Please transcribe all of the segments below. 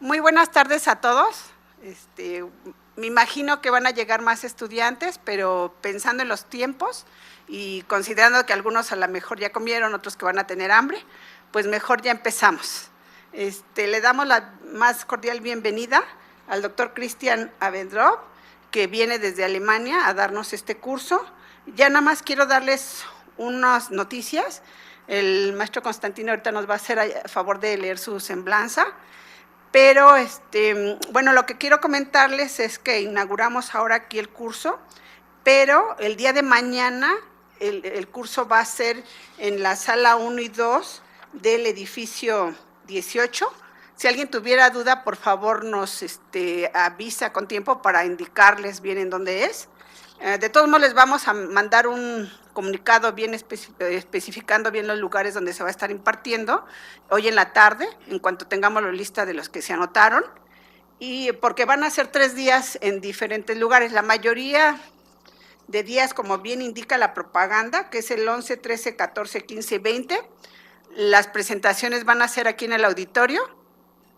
Muy buenas tardes a todos. Me imagino que van a llegar más estudiantes, pero pensando en los tiempos y considerando que algunos a lo mejor ya comieron, otros que van a tener hambre, pues mejor ya empezamos. Le damos la más cordial bienvenida al doctor Christian Abendroth, que viene desde Alemania a darnos este curso. Ya nada más quiero darles unas noticias. El maestro Constantino ahorita nos va a hacer a favor de leer su semblanza. Pero, bueno, lo que quiero comentarles es que inauguramos ahora aquí el curso, pero el día de mañana el curso va a ser en la sala 1 y 2 del edificio 18. Si alguien tuviera duda, por favor nos avisa con tiempo para indicarles bien en dónde es. De todos modos, les vamos a mandar un comunicado bien especificando bien los lugares donde se va a estar impartiendo hoy en la tarde, en cuanto tengamos la lista de los que se anotaron, y porque van a ser 3 días en diferentes lugares. La mayoría de días, como bien indica la propaganda, que es el 11, 13, 14, 15, 20. Las presentaciones van a ser aquí en el auditorio,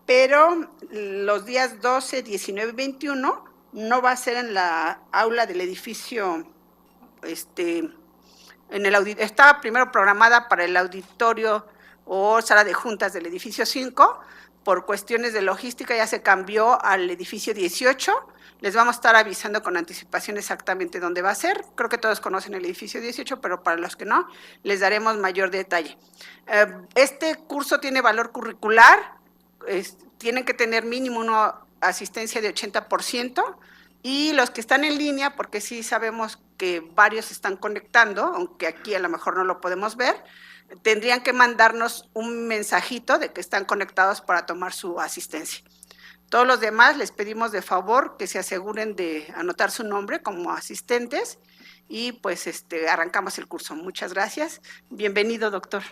pero los días 12, 19 y 21 no va a ser en la aula del edificio, estaba primero programada para el auditorio o sala de juntas del edificio 5, por cuestiones de logística ya se cambió al edificio 18, les vamos a estar avisando con anticipación exactamente dónde va a ser. Creo que todos conocen el edificio 18, pero para los que no, les daremos mayor detalle. Este curso tiene valor curricular, tienen que tener mínimo una asistencia de 80%, y los que están en línea, porque sí sabemos que varios se están conectando, aunque aquí a lo mejor no lo podemos ver, tendrían que mandarnos un mensajito de que están conectados para tomar su asistencia. Todos los demás les pedimos de favor que se aseguren de anotar su nombre como asistentes y pues arrancamos el curso. Muchas gracias. Bienvenido, doctor.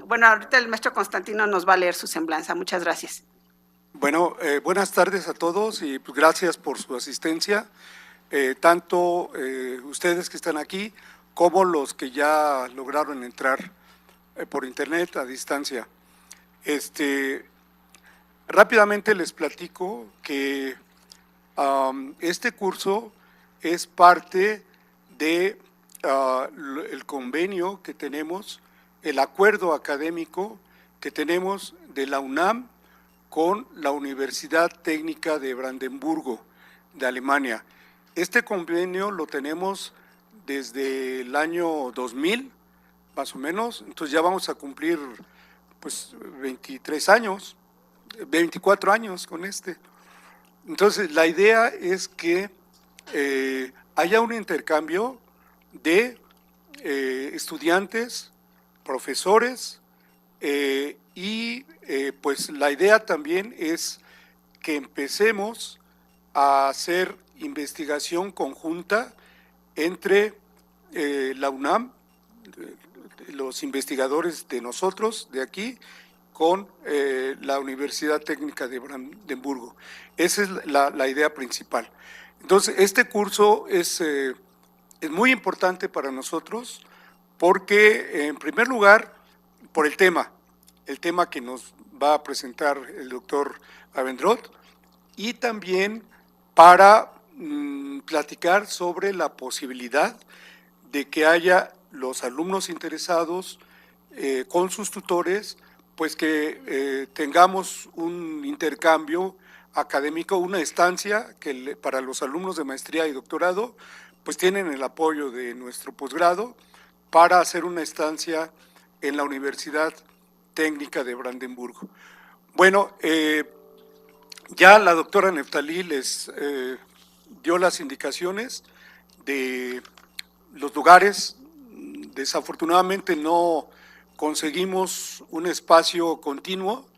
Bueno, ahorita el maestro Constantino nos va a leer su semblanza. Muchas gracias. Bueno, buenas tardes a todos y pues, gracias por su asistencia, tanto ustedes que están aquí como los que ya lograron entrar por internet a distancia. Rápidamente les platico que este curso es parte de el convenio que tenemos, el acuerdo académico que tenemos de la UNAM con la Universidad Técnica de Brandenburgo, de Alemania. Este convenio lo tenemos desde el año 2000, más o menos, entonces ya vamos a cumplir pues 23 años, 24 años con este. Entonces la idea es que haya un intercambio de estudiantes, profesores, y pues la idea también es que empecemos a hacer investigación conjunta entre la UNAM, los investigadores de nosotros, de aquí, con la Universidad Técnica de Brandenburgo. Esa es la idea principal. Entonces, este curso es muy importante para nosotros porque, en primer lugar, por el tema que nos va a presentar el doctor Abendroth, y también para platicar sobre la posibilidad de que haya los alumnos interesados con sus tutores, pues que tengamos un intercambio académico, una estancia que para los alumnos de maestría y doctorado, pues tienen el apoyo de nuestro posgrado para hacer una estancia en la Universidad Técnica de Brandenburgo. Bueno, ya la doctora Neftalí les dio las indicaciones de los lugares. Desafortunadamente no conseguimos un espacio continuo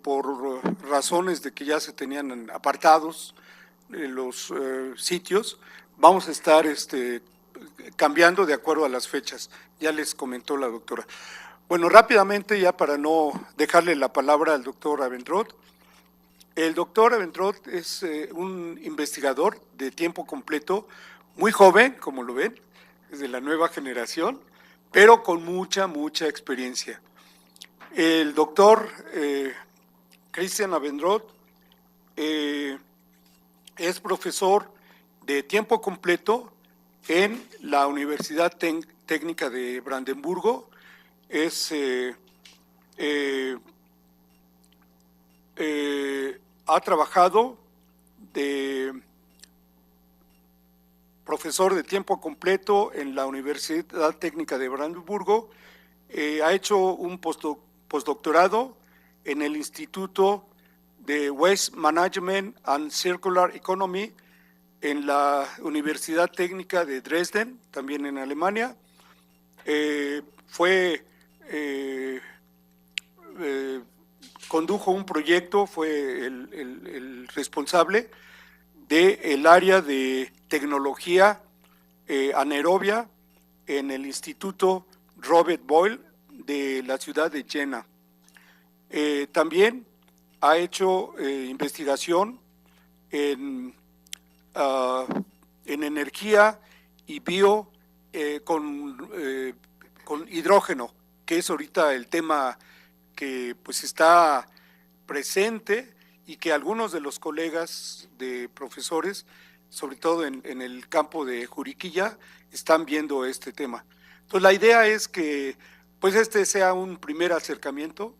por razones de que ya se tenían apartados los sitios. Vamos a estar cambiando de acuerdo a las fechas, ya les comentó la doctora. Bueno, rápidamente, ya para no dejarle la palabra al doctor Abendroth. El doctor Abendroth es un investigador de tiempo completo, muy joven, como lo ven, es de la nueva generación, pero con mucha experiencia. El doctor Christian Abendroth es profesor de tiempo completo en la Universidad Técnica de Brandenburgo. Ha trabajado de profesor de tiempo completo en la Universidad Técnica de Brandenburgo. Ha hecho un postdoctorado en el Instituto de Waste Management and Circular Economy en la Universidad Técnica de Dresden, también en Alemania. Condujo un proyecto, fue el responsable del área de tecnología anaerobia en el Instituto Robert Boyle de la ciudad de Jena. También ha hecho investigación en energía y bio con hidrógeno, que es ahorita el tema que pues está presente y que algunos de los colegas de profesores, sobre todo en el campo de Juriquilla, están viendo este tema. Entonces la idea es que pues este sea un primer acercamiento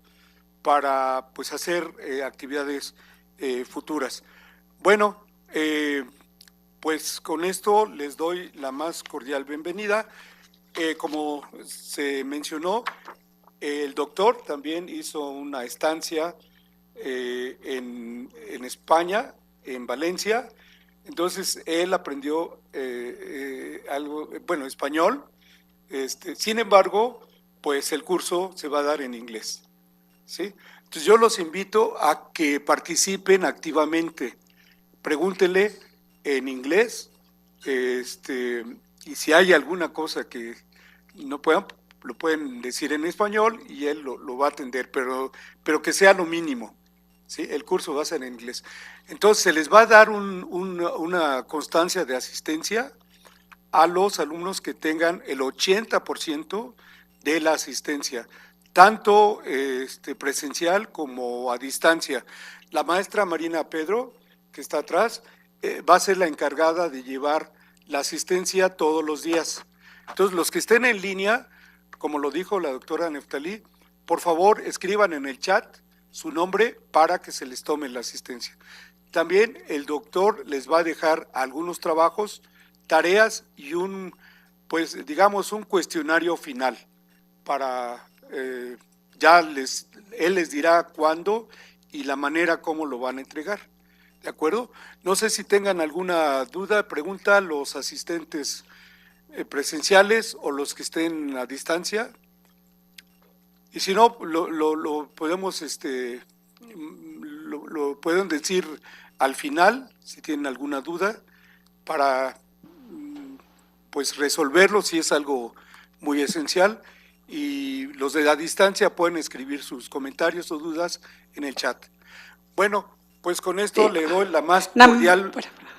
para pues hacer actividades futuras. Bueno, pues con esto les doy la más cordial bienvenida. Como se mencionó, el doctor también hizo una estancia en España, en Valencia. Entonces él aprendió algo, bueno, español. Sin embargo, pues el curso se va a dar en inglés, ¿sí? Entonces yo los invito a que participen activamente. Pregúntenle en inglés, y si hay alguna cosa que no puedan, lo pueden decir en español y él lo va a atender, pero que sea lo mínimo, ¿sí? El curso va a ser en inglés. Entonces se les va a dar una constancia de asistencia a los alumnos que tengan el 80% de la asistencia, tanto presencial como a distancia. La maestra Marina Pedro, que está atrás, va a ser la encargada de llevar la asistencia todos los días. Entonces, los que estén en línea, como lo dijo la doctora Neftalí, por favor escriban en el chat su nombre para que se les tome la asistencia. También el doctor les va a dejar algunos trabajos, tareas y un cuestionario final para él les dirá cuándo y la manera como lo van a entregar. ¿De acuerdo? No sé si tengan alguna duda, pregunta los asistentes presenciales o los que estén a distancia. Y si no, lo podemos, lo pueden decir al final, si tienen alguna duda, para pues resolverlo si es algo muy esencial. Y los de la distancia pueden escribir sus comentarios o dudas en el chat. Bueno, pues con esto le doy la más cordial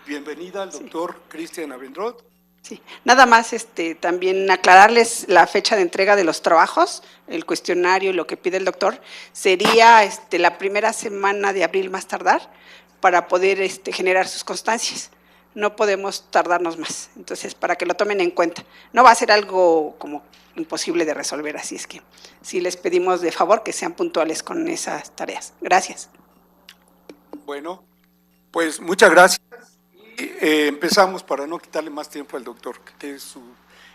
bienvenida al doctor Christian Abendroth. Sí, nada más también aclararles la fecha de entrega de los trabajos, el cuestionario y lo que pide el doctor, sería la primera semana de abril más tardar para poder generar sus constancias. No podemos tardarnos más, entonces para que lo tomen en cuenta. No va a ser algo como imposible de resolver, así es que sí les pedimos de favor que sean puntuales con esas tareas. Gracias. Bueno, pues muchas gracias. Empezamos para no quitarle más tiempo al doctor, que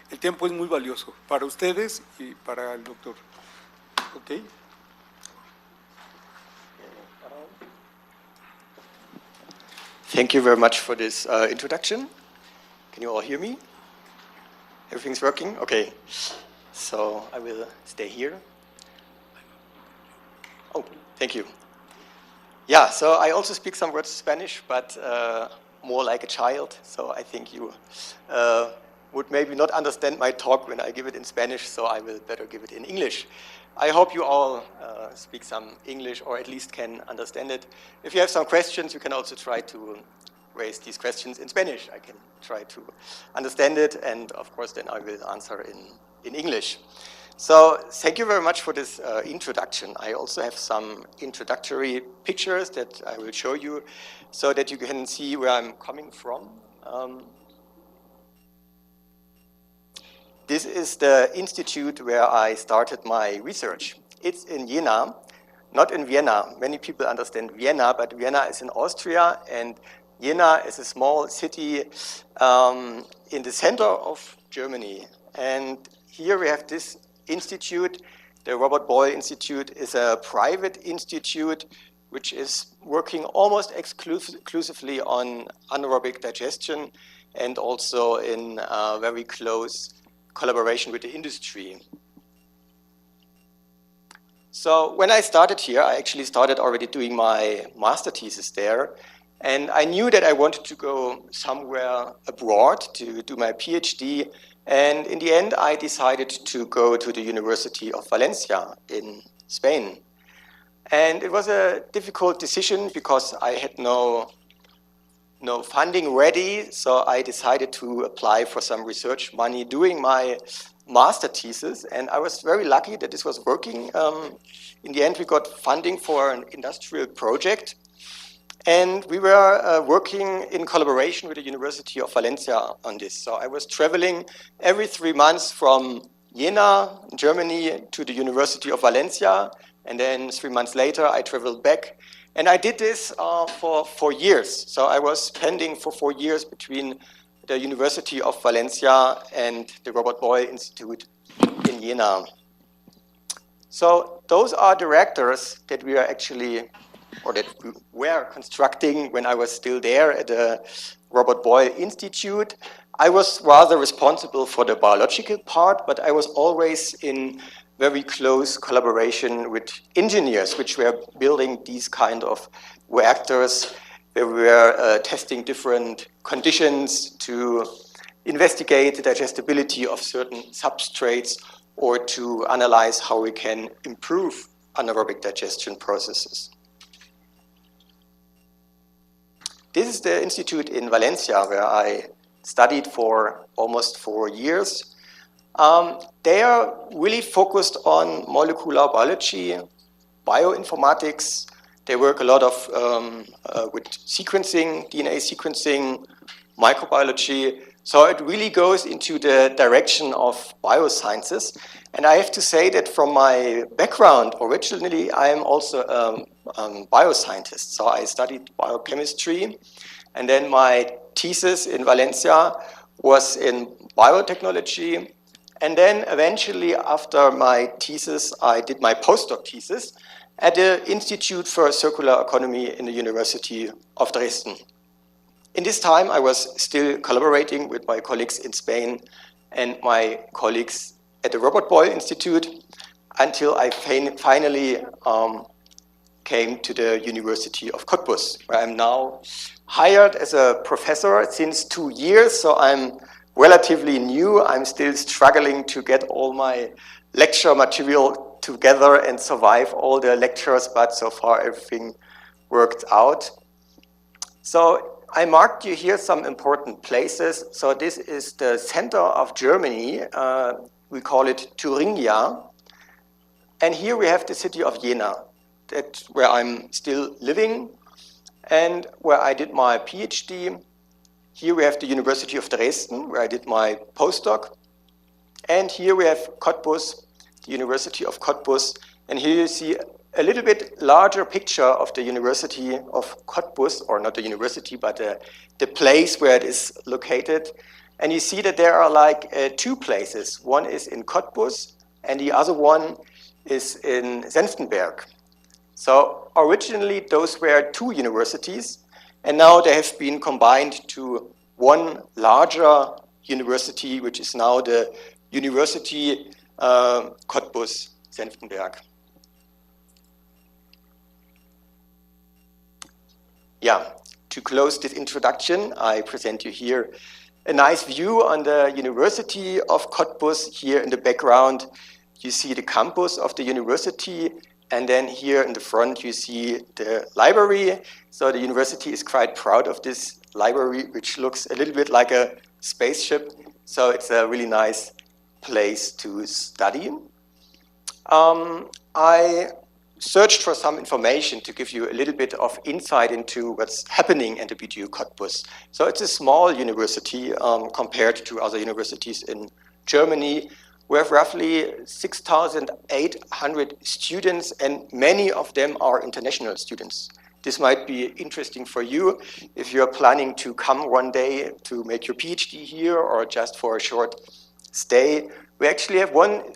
el tiempo es muy valioso para ustedes y para el doctor. ¿Ok? Thank you very much for this introduction. Can you all hear me? Everything's working? Okay. So I will stay here. Oh, thank you. Yeah, so I also speak some words Spanish, but more like a child. So I think you would maybe not understand my talk when I give it in Spanish, so I will better give it in English. I hope you all speak some English or at least can understand it. If you have some questions, you can also try to raise these questions in Spanish. I can try to understand it, and of course then I will answer in English. So thank you very much for this introduction. I also have some introductory pictures that I will show you so that you can see where I'm coming from. This is the institute where I started my research. It's in Jena, not in Vienna. Many people understand Vienna, but Vienna is in Austria, and Jena is a small city in the center of Germany. And here we have this institute. The Robert Boyle Institute is a private institute which is working almost exclusively on anaerobic digestion and also in very close collaboration with the industry. So when I started here, I actually started already doing my master thesis there. And I knew that I wanted to go somewhere abroad to do my PhD. And in the end, I decided to go to the University of Valencia in Spain. And it was a difficult decision because I had no funding ready, so I decided to apply for some research money doing my master thesis, and I was very lucky that this was working. In the end, we got funding for an industrial project, and we were working in collaboration with the University of Valencia on this. So I was traveling every 3 months from Jena, Germany, to the University of Valencia, and then 3 months later, I traveled back. And I did this for 4 years. So I was spending for 4 years between the University of Valencia and the Robert Boyle Institute in Jena. So those are the reactors that we are actually, or that we were constructing when I was still there at the Robert Boyle Institute. I was rather responsible for the biological part, but I was always in very close collaboration with engineers which were building these kind of reactors. They were testing different conditions to investigate the digestibility of certain substrates or to analyze how we can improve anaerobic digestion processes. This is the institute in Valencia where I studied for almost 4 years. They are really focused on molecular biology, bioinformatics. They work a lot of with sequencing, DNA sequencing, microbiology. So it really goes into the direction of biosciences. And I have to say that from my background, originally, I am also a bioscientist. So I studied biochemistry. And then my thesis in Valencia was in biotechnology. And then eventually, after my thesis, I did my postdoc thesis at the Institute for Circular Economy in the University of Dresden. In this time, I was still collaborating with my colleagues in Spain and my colleagues at the Robert Boyle Institute until I finally came to the University of Cottbus, where I'm now hired as a professor since 2 years, so I'm relatively new. I'm still struggling to get all my lecture material together and survive all the lectures, but so far everything worked out. So I marked you here some important places. So this is the center of Germany. We call it Thuringia. And here we have the city of Jena, that's where I'm still living and where I did my PhD. Here we have the University of Dresden, where I did my postdoc. And here we have Cottbus, the University of Cottbus. And here you see a little bit larger picture of the University of Cottbus, or not the university, but the place where it is located. And you see that there are like 2 places. One is in Cottbus, and the other one is in Senftenberg. So originally, those were 2 universities. And now they have been combined to one larger university, which is now the University Cottbus-Senftenberg. Yeah, to close this introduction, I present you here a nice view on the University of Cottbus. Here in the background, you see the campus of the university. And then here in the front, you see the library. So the university is quite proud of this library, which looks a little bit like a spaceship. So it's a really nice place to study. I searched for some information to give you a little bit of insight into what's happening at the BTU Cottbus. So it's a small university compared to other universities in Germany. We have roughly 6,800 students, and many of them are international students. This might be interesting for you if you're planning to come one day to make your PhD here or just for a short stay. We actually have one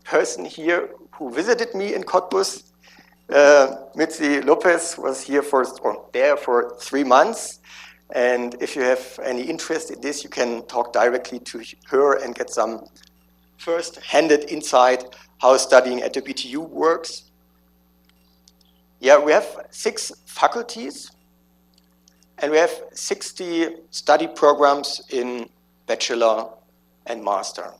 person here who visited me in Cottbus. Mitzi Lopez was here there for 3 months. And if you have any interest in this, you can talk directly to her and get some first-handed insight how studying at the BTU works. Yeah, we have 6 faculties, and we have 60 study programs in bachelor and master.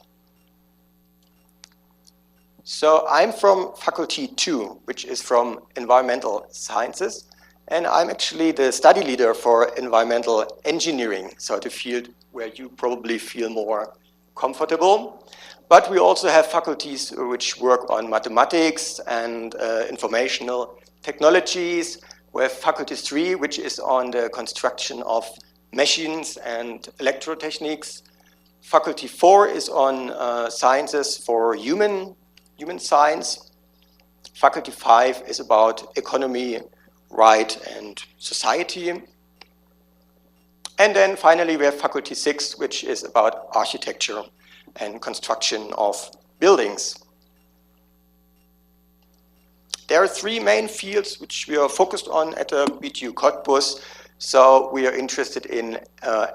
So I'm from faculty 2, which is from environmental sciences, and I'm actually the study leader for environmental engineering, so the field where you probably feel more comfortable. But we also have faculties which work on mathematics and informational technologies. We have faculty 3, which is on the construction of machines and electrotechniques. Faculty 4 is on sciences for human science. Faculty 5 is about economy, right, and society. And then finally we have faculty 6, which is about architecture and construction of buildings. There are 3 main fields which we are focused on at the BTU Cottbus. So we are interested in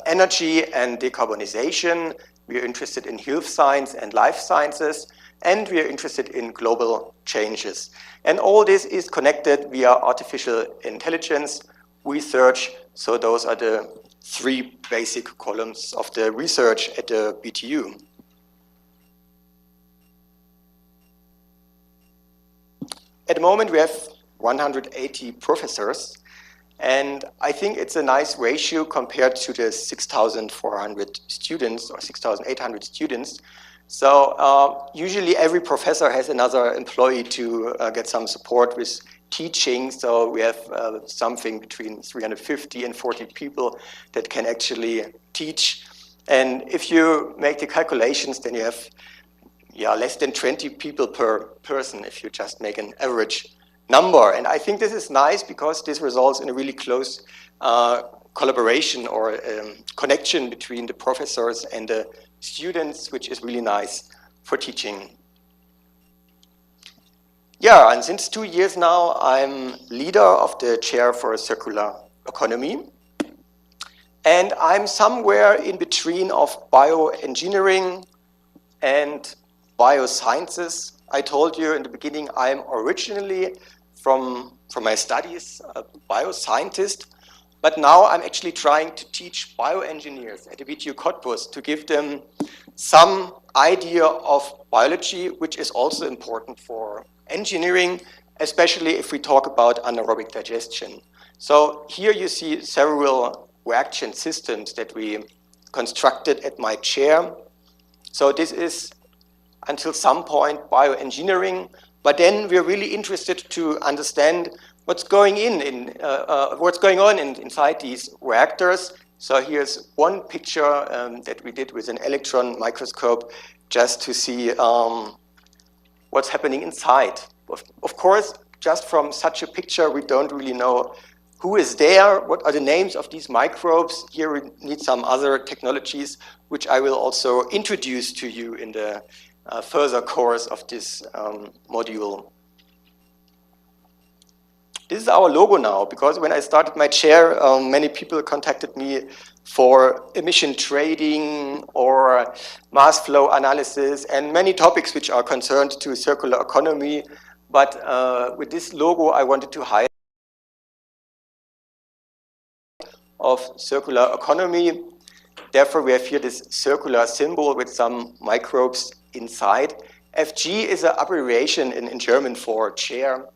energy and decarbonization. We are interested in health science and life sciences. And we are interested in global changes. And all this is connected via artificial intelligence research. So those are the 3 basic columns of the research at the BTU. At the moment, we have 180 professors, and I think it's a nice ratio compared to the 6,400 students or 6,800 students. So usually every professor has another employee to get some support with teaching. So we have something between 350 and 40 people that can actually teach. And if you make the calculations, then you have less than 20 people per person if you just make an average number. And I think this is nice because this results in a really close collaboration or connection between the professors and the students, which is really nice for teaching. Yeah, and since 2 years now, I'm leader of the chair for circular economy. And I'm somewhere in between of bioengineering and biosciences. I told you in the beginning, I'm originally from my studies a bioscientist, but now I'm actually trying to teach bioengineers at the BTU Cottbus to give them some idea of biology, which is also important for engineering, especially if we talk about anaerobic digestion. So here you see several reaction systems that we constructed at my chair. So this is until some point bioengineering, but then we're really interested to understand what's going on inside these reactors. So here's one picture that we did with an electron microscope just to see what's happening inside. Of course, just from such a picture, we don't really know who is there, what are the names of these microbes. Here we need some other technologies, which I will also introduce to you in the further course of this module. This is our logo now, because when I started my chair, many people contacted me for emission trading or mass flow analysis and many topics which are concerned to circular economy. But with this logo, I wanted to highlight of circular economy. Therefore, we have here this circular symbol with some microbes inside. FG is an abbreviation in German for chair.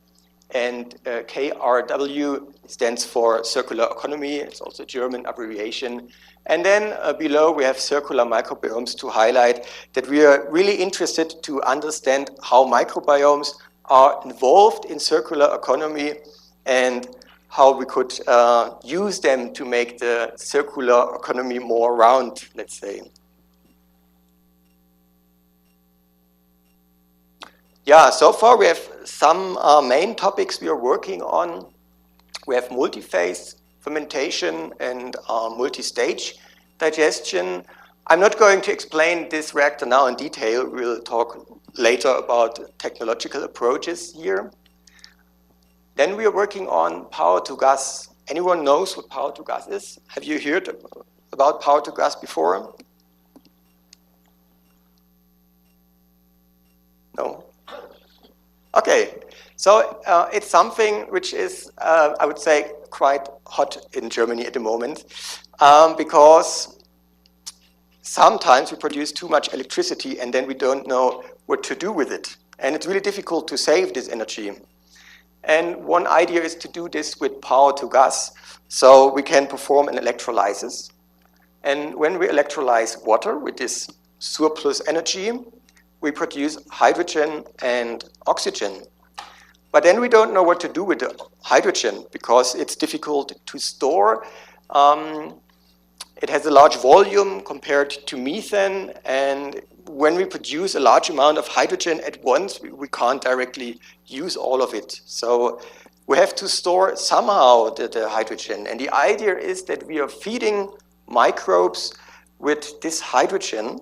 And KRW stands for circular economy. It's also a German abbreviation. And then below we have circular microbiomes to highlight that we are really interested to understand how microbiomes are involved in circular economy and how we could use them to make the circular economy more round, let's say. Yeah, so far we have some main topics we are working on. We have multi-phase fermentation and multi-stage digestion. I'm not going to explain this reactor now in detail. We'll talk later about technological approaches here. Then we are working on power to gas. Anyone knows what power to gas is? Have you heard about power to gas before? No? Okay, so it's something which is, I would say, quite hot in Germany at the moment, because sometimes we produce too much electricity and then we don't know what to do with it. And it's really difficult to save this energy. And one idea is to do this with power to gas. So we can perform an electrolysis. And when we electrolyze water with this surplus energy, we produce hydrogen and oxygen. But then we don't know what to do with the hydrogen because it's difficult to store. It has a large volume compared to methane, and when we produce a large amount of hydrogen at once, we can't directly use all of it. So we have to store somehow the hydrogen. And the idea is that we are feeding microbes with this hydrogen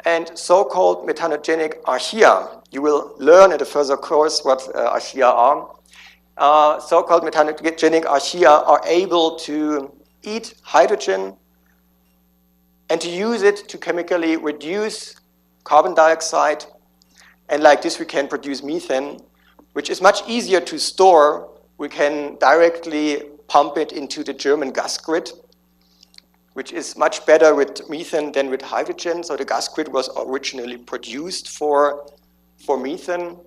and so-called methanogenic archaea. You will learn at a further course what archaea are. So-called methanogenic archaea are able to eat hydrogen and to use it to chemically reduce carbon dioxide. And like this, we can produce methane, which is much easier to store. We can directly pump it into the German gas grid, which is much better with methane than with hydrogen. So the gas grid was originally produced for methane.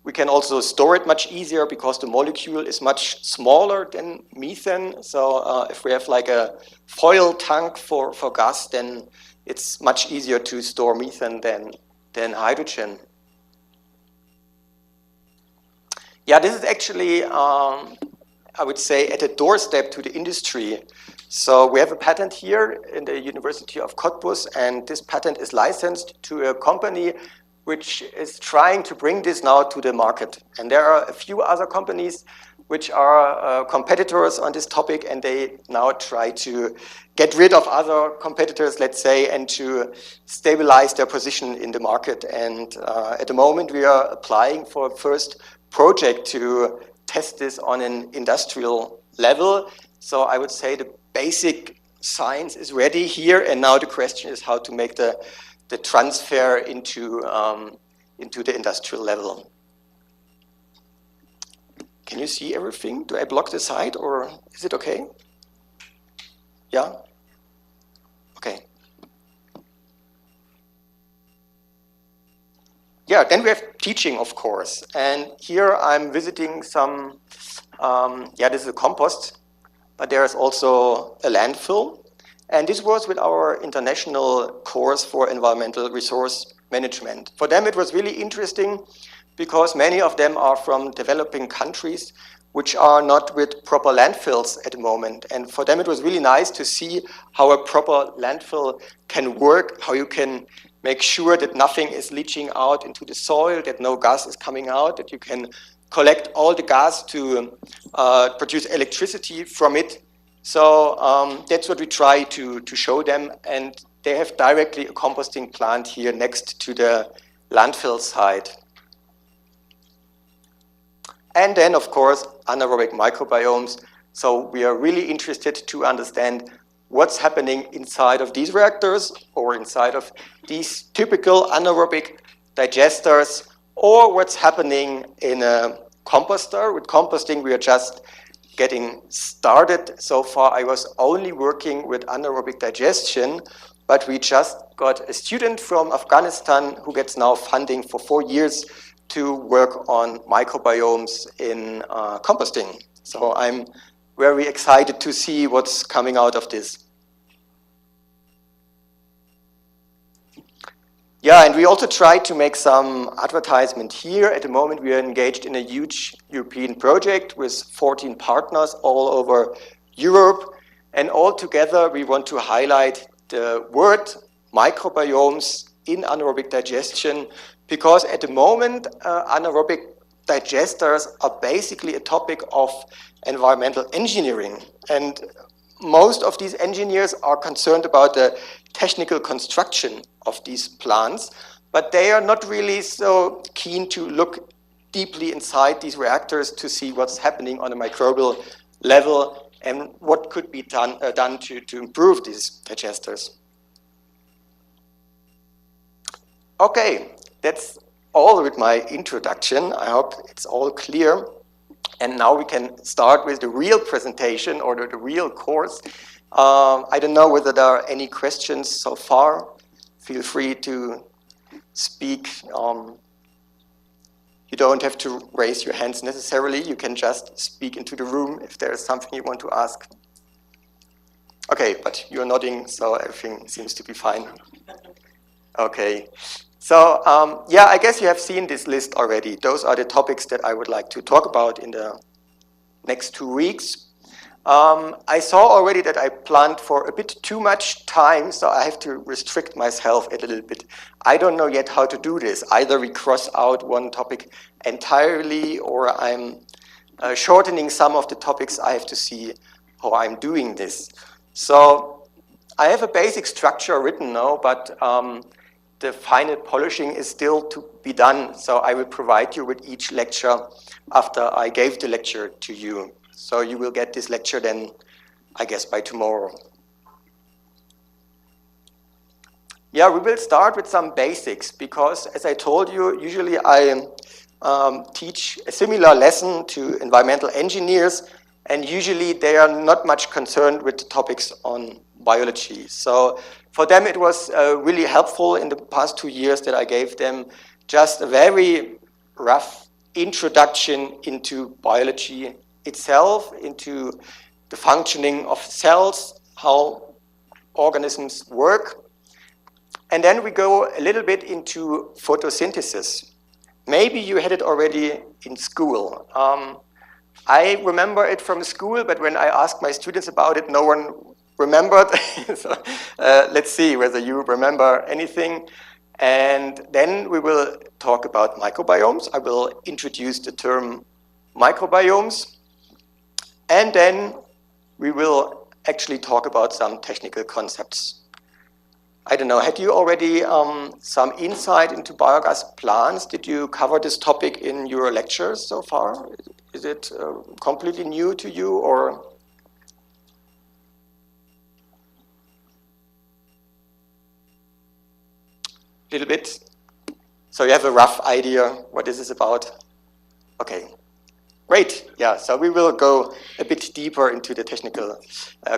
We can also store it much easier because the molecule is much smaller than methane. So if we have like a foil tank for gas, then it's much easier to store methane than hydrogen. Yeah, this is actually, I would say, at a doorstep to the industry. So we have a patent here in the University of Cottbus, and this patent is licensed to a company which is trying to bring this now to the market. And there are a few other companies which are competitors on this topic, and they now try to get rid of other competitors, let's say, and to stabilize their position in the market. And at the moment, we are applying for a first project to test this on an industrial level. So I would say the basic science is ready here, and now the question is how to make the transfer into the industrial level. Can you see everything? Do I block the side or is it okay? Yeah? Okay. Yeah, then we have teaching, of course. And here I'm visiting some, this is a compost, but there's also a landfill. And this was with our international course for environmental resource management. For them, it was really interesting because many of them are from developing countries which are not with proper landfills at the moment. And for them, it was really nice to see how a proper landfill can work, how you can make sure that nothing is leaching out into the soil, that no gas is coming out, that you can collect all the gas to produce electricity from it. So that's what we try to show them, and they have directly a composting plant here next to the landfill site. And then, of course, anaerobic microbiomes. So we are really interested to understand what's happening inside of these reactors or inside of these typical anaerobic digesters, or what's happening in a composter. With composting, we are just getting started. So far, I was only working with anaerobic digestion, but we just got a student from Afghanistan who gets now funding for 4 years to work on microbiomes in composting. So I'm very excited to see what's coming out of this. Yeah, and we also try to make some advertisement here. At the moment, we are engaged in a huge European project with 14 partners all over Europe. And all together, we want to highlight the word microbiomes in anaerobic digestion, because at the moment, anaerobic digesters are basically a topic of environmental engineering. And most of these engineers are concerned about the technical construction of these plants, but they are not really so keen to look deeply inside these reactors to see what's happening on a microbial level and what could be done to improve these digesters. Okay, that's all with my introduction. I hope it's all clear. And now we can start with the real presentation or the real course. I don't know whether there are any questions so far. Feel free to speak. You don't have to raise your hands necessarily. You can just speak into the room if there is something you want to ask. Okay, but you're nodding, so everything seems to be fine. Okay. So, yeah, I guess you have seen this list already. Those are the topics that I would like to talk about in the next 2 weeks. I saw already that I planned for a bit too much time, so I have to restrict myself a little bit. I don't know yet how to do this. Either we cross out one topic entirely, or I'm shortening some of the topics. I have to see how I'm doing this. So I have a basic structure written now, but the final polishing is still to be done. So I will provide you with each lecture after I gave the lecture to you. So you will get this lecture then, I guess, by tomorrow. Yeah, we will start with some basics because, as I told you, usually I teach a similar lesson to environmental engineers, and usually they are not much concerned with the topics on biology. So for them, it was really helpful in the past 2 years that I gave them just a very rough introduction into biology itself, into the functioning of cells, how organisms work. And then we go a little bit into photosynthesis. Maybe you had it already in school. I remember it from school, but when I asked my students about it, no one remembered. So let's see whether you remember anything. And then we will talk about microbiomes. I will introduce the term microbiomes. And then we will actually talk about some technical concepts. I don't know, had you already some insight into biogas plants? Did you cover this topic in your lectures so far? Is it completely new to you, or? A little bit? So you have a rough idea what this is about? Okay, great. Yeah, so we will go a bit deeper into the technical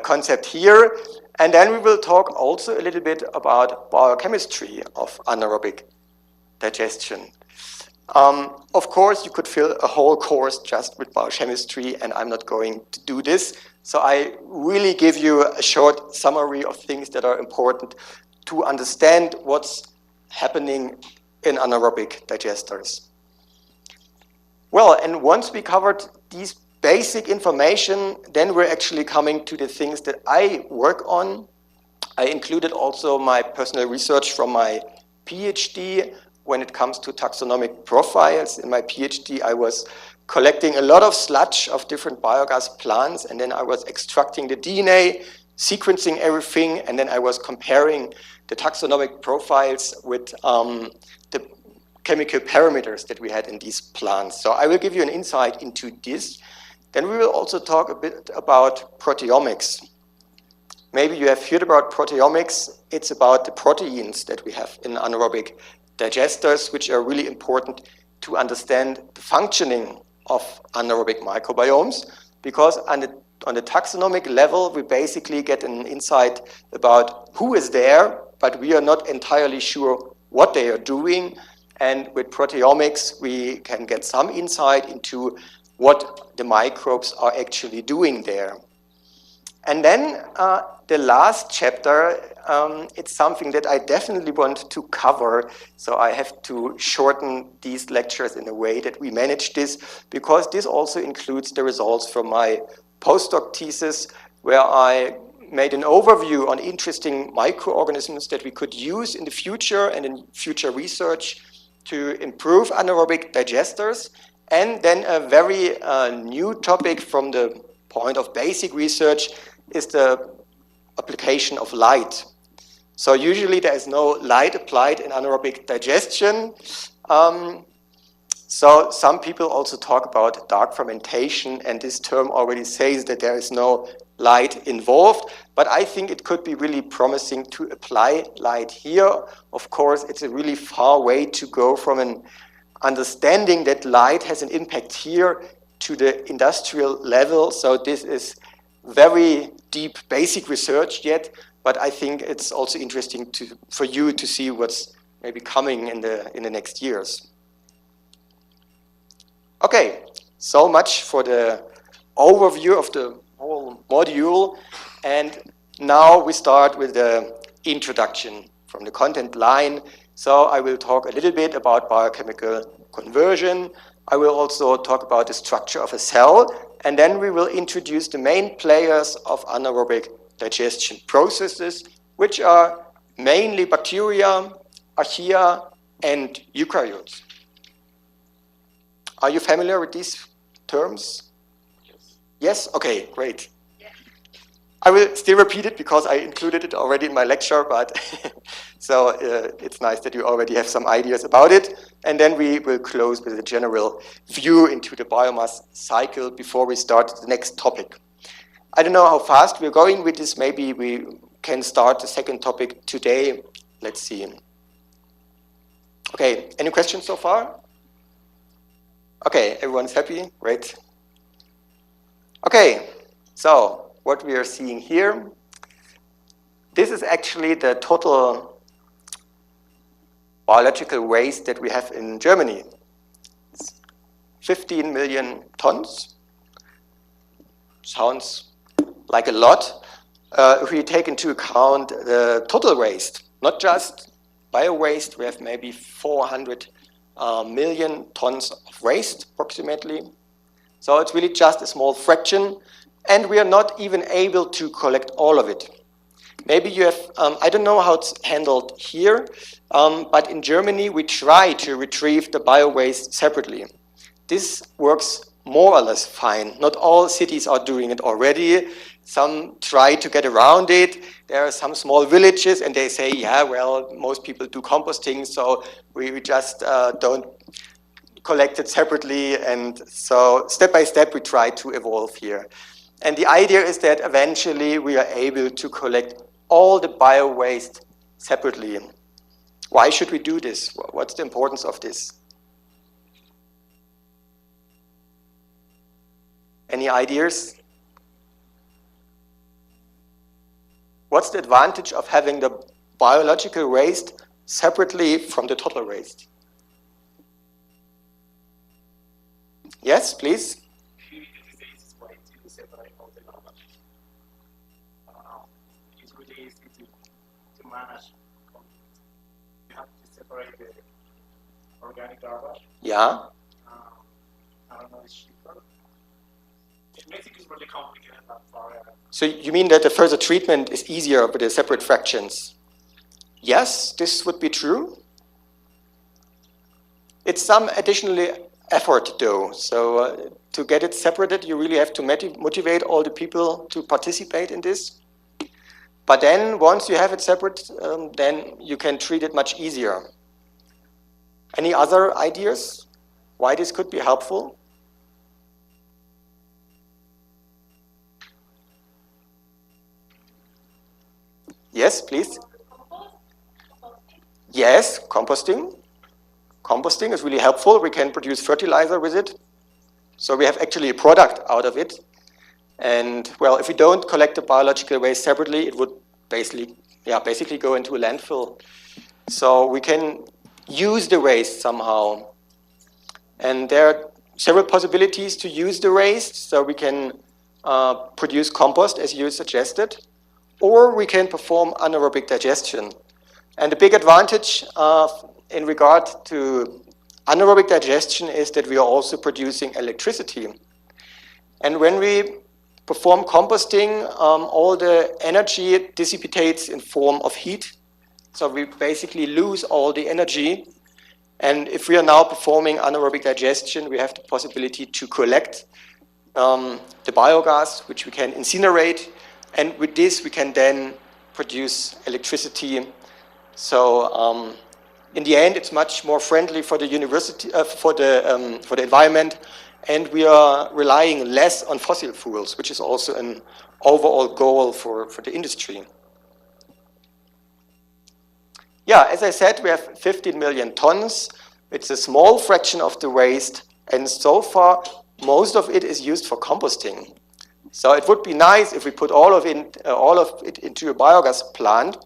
concept here. And then we will talk also a little bit about biochemistry of anaerobic digestion. Of course, you could fill a whole course just with biochemistry, and I'm not going to do this. So I really give you a short summary of things that are important to understand what's happening in anaerobic digesters. Well, and once we covered these basic information, then we're actually coming to the things that I work on. I included also my personal research from my PhD when it comes to taxonomic profiles. In my PhD, I was collecting a lot of sludge of different biogas plants, and then I was extracting the DNA, sequencing everything, and then I was comparing the taxonomic profiles with the chemical parameters that we had in these plants. So I will give you an insight into this. Then we will also talk a bit about proteomics. Maybe you have heard about proteomics. It's about the proteins that we have in anaerobic digesters, which are really important to understand the functioning of anaerobic microbiomes, because on the taxonomic level, we basically get an insight about who is there, but we are not entirely sure what they are doing. And with proteomics, we can get some insight into what the microbes are actually doing there. And then the last chapter, it's something that I definitely want to cover. So I have to shorten these lectures in a way that we manage this, because this also includes the results from my postdoc thesis, where I made an overview on interesting microorganisms that we could use in the future and in future research to improve anaerobic digesters. And then a very new topic from the point of basic research is the application of light. So usually there is no light applied in anaerobic digestion. So some people also talk about dark fermentation, and this term already says that there is no light involved, but I think it could be really promising to apply light here. Of course, it's a really far way to go from an understanding that light has an impact here to the industrial level. So this is very deep basic research yet, but I think it's also interesting for you to see what's maybe coming in the next years. Okay, so much for the overview of the whole module, and now we start with the introduction from the content line. So I will talk a little bit about biochemical conversion. I will also talk about the structure of a cell, and then we will introduce the main players of anaerobic digestion processes, which are mainly bacteria, archaea, and eukaryotes. Are you familiar with these terms? Yes. Yes? Okay, great. Yeah. I will still repeat it because I included it already in my lecture, but so it's nice that you already have some ideas about it. And then we will close with a general view into the biomass cycle before we start the next topic. I don't know how fast we're going with this. Maybe we can start the second topic today. Let's see. Okay, any questions so far? Okay, everyone's happy? Great. Okay, so what we are seeing here, this is actually the total biological waste that we have in Germany. It's 15 million tons. Sounds like a lot. If we take into account the total waste, not just bio-waste, we have maybe 400 million tons of waste, approximately. So it's really just a small fraction, and we are not even able to collect all of it. Maybe you have, I don't know how it's handled here, but in Germany we try to retrieve the bio-waste separately. This works more or less fine. Not all cities are doing it already. Some try to get around it. There are some small villages and they say, yeah, well, most people do composting, so we just don't collect it separately. And so step by step, we try to evolve here. And the idea is that eventually we are able to collect all the bio-waste separately. Why should we do this? What's the importance of this? Any ideas? What's the advantage of having the biological waste separately from the total waste? Yes, please. It's really easy to manage. You have to separate the organic garbage. Yeah. I don't know, it's cheaper. It makes it really complicated that far. So you mean that the further treatment is easier with the separate fractions? Yes, this would be true. It's some additional effort though. So to get it separated, you really have to motivate all the people to participate in this. But then once you have it separate, then you can treat it much easier. Any other ideas why this could be helpful? Yes, please. Yes, composting. Composting is really helpful. We can produce fertilizer with it. So we have actually a product out of it. And well, if we don't collect the biological waste separately, it would basically go into a landfill. So we can use the waste somehow. And there are several possibilities to use the waste. So we can produce compost, as you suggested, or we can perform anaerobic digestion. And the big advantage in regard to anaerobic digestion is that we are also producing electricity. And when we perform composting, all the energy dissipates in form of heat. So we basically lose all the energy. And if we are now performing anaerobic digestion, we have the possibility to collect the biogas, which we can incinerate. And with this, we can then produce electricity. So in the end, it's much more friendly for the university, for the environment. And we are relying less on fossil fuels, which is also an overall goal for the industry. Yeah, as I said, we have 15 million tons. It's a small fraction of the waste. And so far, most of it is used for composting. So it would be nice if we put all of it into a biogas plant.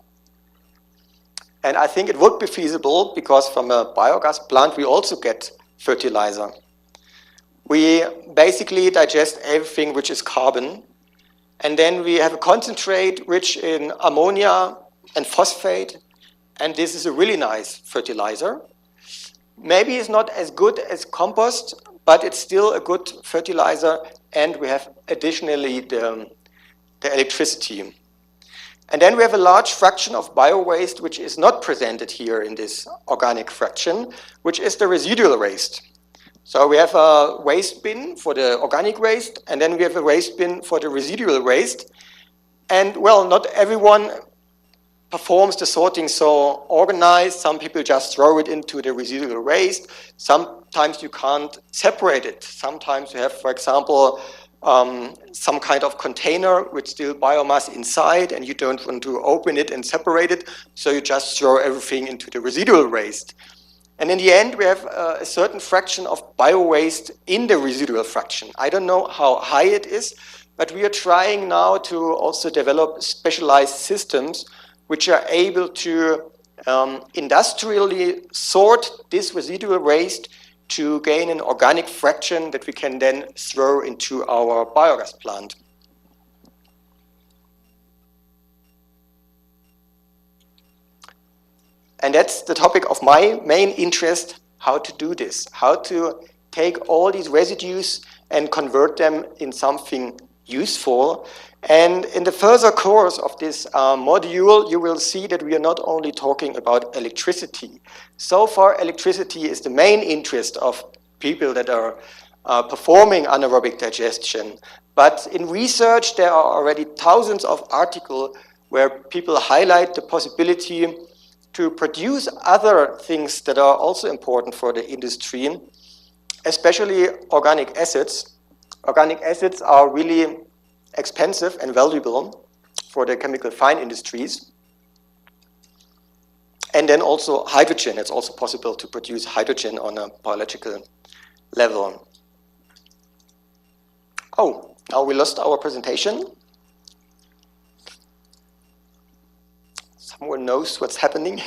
And I think it would be feasible because from a biogas plant, we also get fertilizer. We basically digest everything which is carbon. And then we have a concentrate rich in ammonia and phosphate. And this is a really nice fertilizer. Maybe it's not as good as compost, but it's still a good fertilizer. And we have additionally the electricity. And then we have a large fraction of bio-waste, which is not presented here in this organic fraction, which is the residual waste. So we have a waste bin for the organic waste, and then we have a waste bin for the residual waste. And well, not everyone performs the sorting so organized. Some people just throw it into the residual waste. Sometimes you can't separate it. Sometimes you have, for example, some kind of container with still biomass inside, and you don't want to open it and separate it, so you just throw everything into the residual waste. And in the end, we have a certain fraction of bio-waste in the residual fraction. I don't know how high it is, but we are trying now to also develop specialized systems which are able to industrially sort this residual waste to gain an organic fraction that we can then throw into our biogas plant. And that's the topic of my main interest, how to do this, how to take all these residues and convert them in something useful. And in the further course of this module, you will see that we are not only talking about electricity. So far, electricity is the main interest of people that are performing anaerobic digestion. But in research, there are already thousands of articles where people highlight the possibility to produce other things that are also important for the industry, especially organic acids. Organic acids are really expensive and valuable for the chemical fine industries. And then also hydrogen. It's also possible to produce hydrogen on a biological level. Oh, now we lost our presentation. Someone knows what's happening.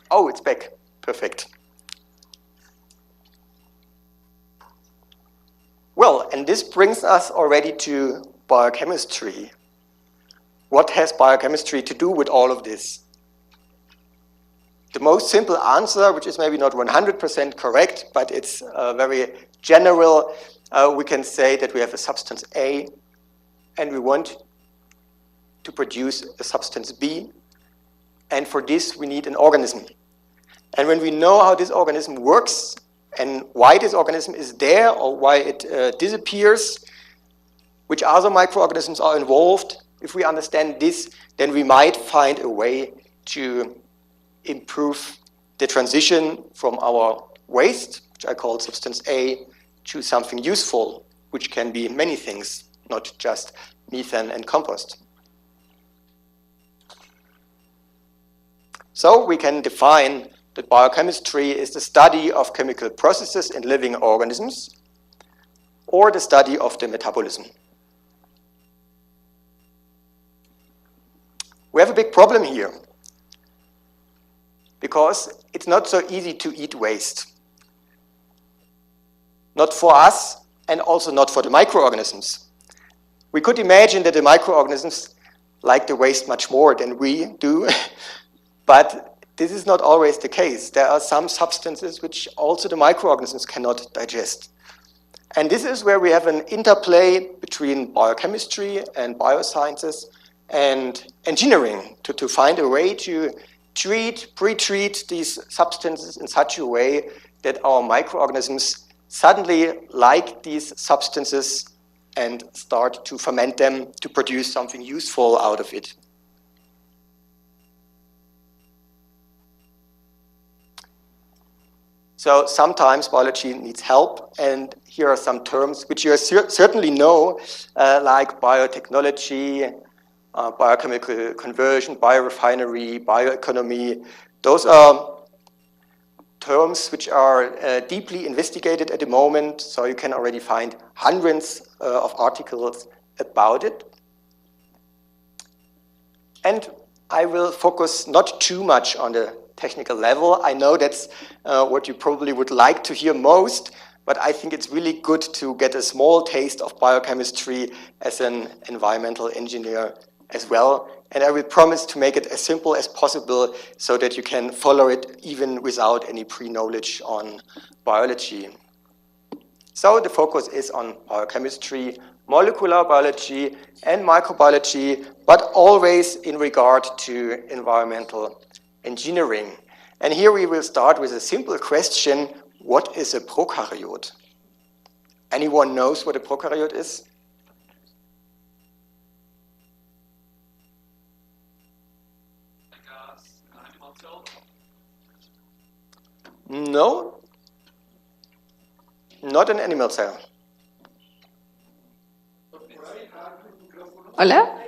Oh, it's back. Perfect. Well, and this brings us already to biochemistry. What has biochemistry to do with all of this? The most simple answer, which is maybe not 100% correct, but it's very general, we can say that we have a substance A, and we want to produce a substance B, and for this we need an organism. And when we know how this organism works and why this organism is there or why it disappears, which other microorganisms are involved, if we understand this, then we might find a way to improve the transition from our waste, which I call substance A, to something useful, which can be many things, not just methane and compost. So we can define that biochemistry is the study of chemical processes in living organisms or the study of the metabolism. We have a big problem here because it's not so easy to eat waste. Not for us and also not for the microorganisms. We could imagine that the microorganisms like the waste much more than we do, but this is not always the case. There are some substances which also the microorganisms cannot digest. And this is where we have an interplay between biochemistry and biosciences and engineering to find a way to pre-treat these substances in such a way that our microorganisms suddenly like these substances and start to ferment them to produce something useful out of it. So sometimes biology needs help, and here are some terms which you certainly know, like biotechnology, biochemical conversion, biorefinery, bioeconomy. Those are terms which are deeply investigated at the moment, so you can already find hundreds of articles about it. And I will focus not too much on the technical level. I know that's what you probably would like to hear most, but I think it's really good to get a small taste of biochemistry as an environmental engineer as well. And I will promise to make it as simple as possible so that you can follow it even without any pre-knowledge on biology. So the focus is on biochemistry, molecular biology, and microbiology, but always in regard to environmental engineering. And here we will start with a simple question: what is a prokaryote? Anyone knows what a prokaryote is? No, not an animal cell. Hola.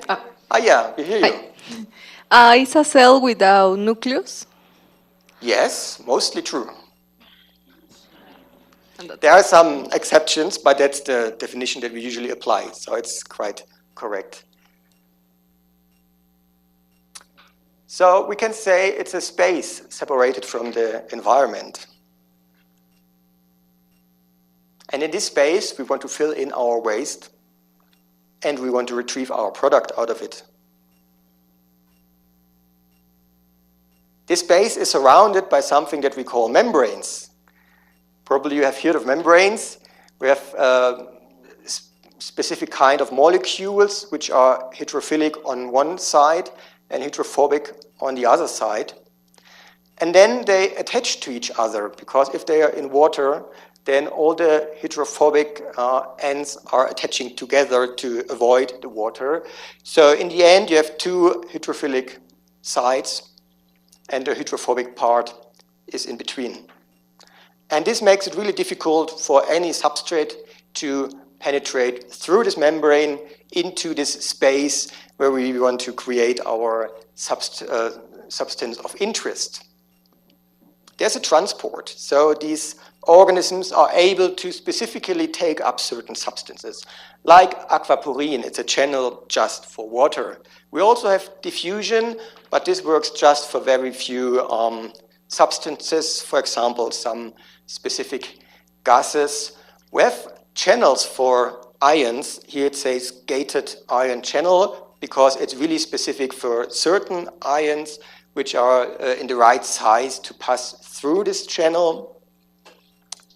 Yeah, we hear you. It's a cell without nucleus. Yes, mostly true. There are some exceptions, but that's the definition that we usually apply, so it's quite correct. So we can say it's a space separated from the environment. And in this space, we want to fill in our waste, and we want to retrieve our product out of it. This space is surrounded by something that we call membranes. Probably you have heard of membranes. We have specific kind of molecules which are hydrophilic on one side and hydrophobic on the other side. And then they attach to each other, because if they are in water, then all the hydrophobic ends are attaching together to avoid the water. So in the end, you have two hydrophilic sides, and the hydrophobic part is in between. And this makes it really difficult for any substrate to penetrate through this membrane into this space where we want to create our substance of interest. There's a transport, so these organisms are able to specifically take up certain substances. Like aquaporine, it's a channel just for water. We also have diffusion, but this works just for very few substances, for example, some specific gases. We have channels for ions. Here it says gated ion channel, because it's really specific for certain ions which are in the right size to pass through this channel.